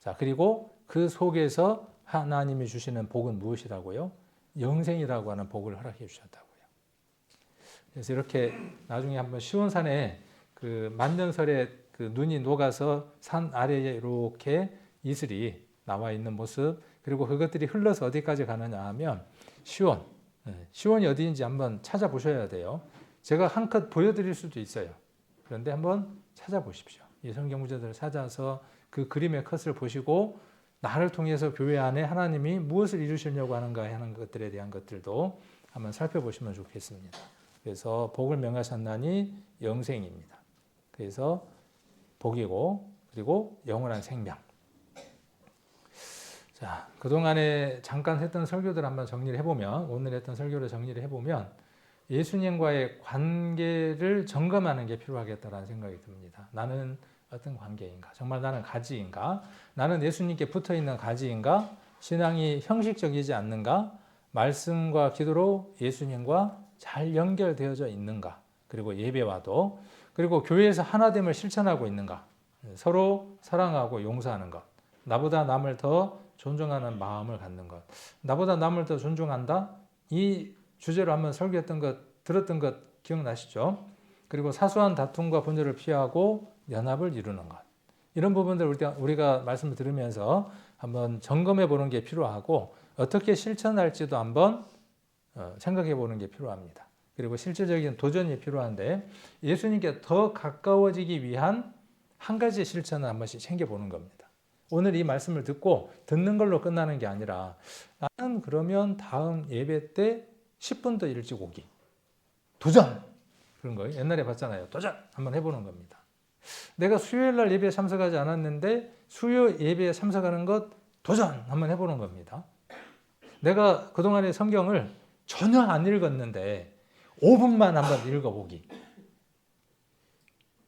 자, 그리고 그 속에서 하나님이 주시는 복은 무엇이라고요? 영생이라고 하는 복을 허락해 주셨다고요. 그래서 이렇게 나중에 한번 시온산에 그 만년설에 그 눈이 녹아서 산 아래에 이렇게 이슬이 나와 있는 모습, 그리고 그것들이 흘러서 어디까지 가느냐 하면 시온이 어디인지 한번 찾아보셔야 돼요. 제가 한 컷 보여드릴 수도 있어요. 그런데 한번 찾아보십시오. 이 성경 구절들을 찾아서 그 그림의 컷을 보시고 나를 통해서 교회 안에 하나님이 무엇을 이루시려고 하는가 하는 것들에 대한 것들도 한번 살펴보시면 좋겠습니다. 그래서 복을 명하셨나니 영생입니다. 그래서 복이고 그리고 영원한 생명. 자, 그동안에 잠깐 했던 설교들 한번 정리를 해보면, 오늘 했던 설교를 정리를 해보면 예수님과의 관계를 점검하는 게 필요하겠다라는 생각이 듭니다. 나는 어떤 관계인가? 정말 나는 가지인가? 나는 예수님께 붙어있는 가지인가? 신앙이 형식적이지 않는가? 말씀과 기도로 예수님과 잘 연결되어져 있는가? 그리고 예배와도, 그리고 교회에서 하나됨을 실천하고 있는가? 서로 사랑하고 용서하는 것. 나보다 남을 더 존중하는 마음을 갖는 것. 나보다 남을 더 존중한다? 이 주제로 한번 설교했던 것, 들었던 것 기억나시죠? 그리고 사소한 다툼과 분열을 피하고 연합을 이루는 것. 이런 부분들 우리가 말씀을 들으면서 한번 점검해 보는 게 필요하고 어떻게 실천할지도 한번 생각해 보는 게 필요합니다. 그리고 실질적인 도전이 필요한데 예수님께 더 가까워지기 위한 한 가지 실천을 한 번씩 챙겨보는 겁니다. 오늘 이 말씀을 듣고 듣는 걸로 끝나는 게 아니라 나는 그러면 다음 예배 때 10분 더 일찍 오기. 도전! 그런 거예요. 옛날에 봤잖아요. 도전! 한번 해보는 겁니다. 내가 수요일 날 예배에 참석하지 않았는데 수요 예배에 참석하는 것 도전! 한번 해보는 겁니다. 내가 그동안의 성경을 전혀 안 읽었는데 5분만 한번 읽어보기.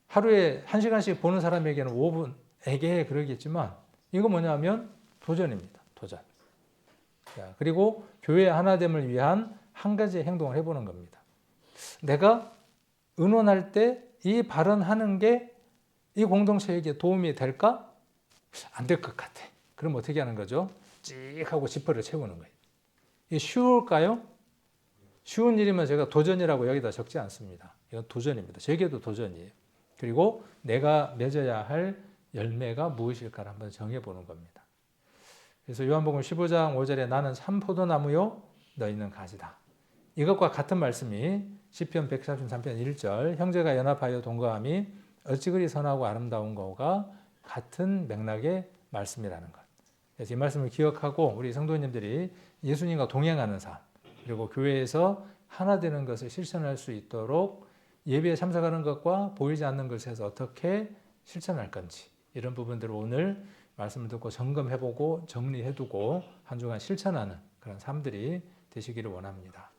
하루에 1시간씩 보는 사람에게는 5분, 에게 그러겠지만 이거 뭐냐면 도전입니다. 도전. 자, 그리고 교회 하나됨을 위한 한 가지 행동을 해보는 겁니다. 내가 의논할 때 이 발언하는 게 이 공동체에게 도움이 될까? 안 될 것 같아. 그럼 어떻게 하는 거죠? 찍 하고 지퍼를 채우는 거예요. 이게 쉬울까요? 쉬운 일이면 제가 도전이라고 여기다 적지 않습니다. 이건 도전입니다. 제게도 도전이에요. 그리고 내가 맺어야 할 열매가 무엇일까를 한번 정해보는 겁니다. 그래서 요한복음 15장 5절에 나는 참 포도나무요 너희는 가지다. 이것과 같은 말씀이 시편 133편 1절 형제가 연합하여 동거함이 어찌 그리 선하고 아름다운 거가 같은 맥락의 말씀이라는 것. 그래서 이 말씀을 기억하고 우리 성도님들이 예수님과 동행하는 삶 그리고 교회에서 하나 되는 것을 실천할 수 있도록 예배에 참석하는 것과 보이지 않는 것에서 어떻게 실천할 건지 이런 부분들을 오늘 말씀을 듣고 점검해보고 정리해두고 한 주간 실천하는 그런 삶들이 되시기를 원합니다.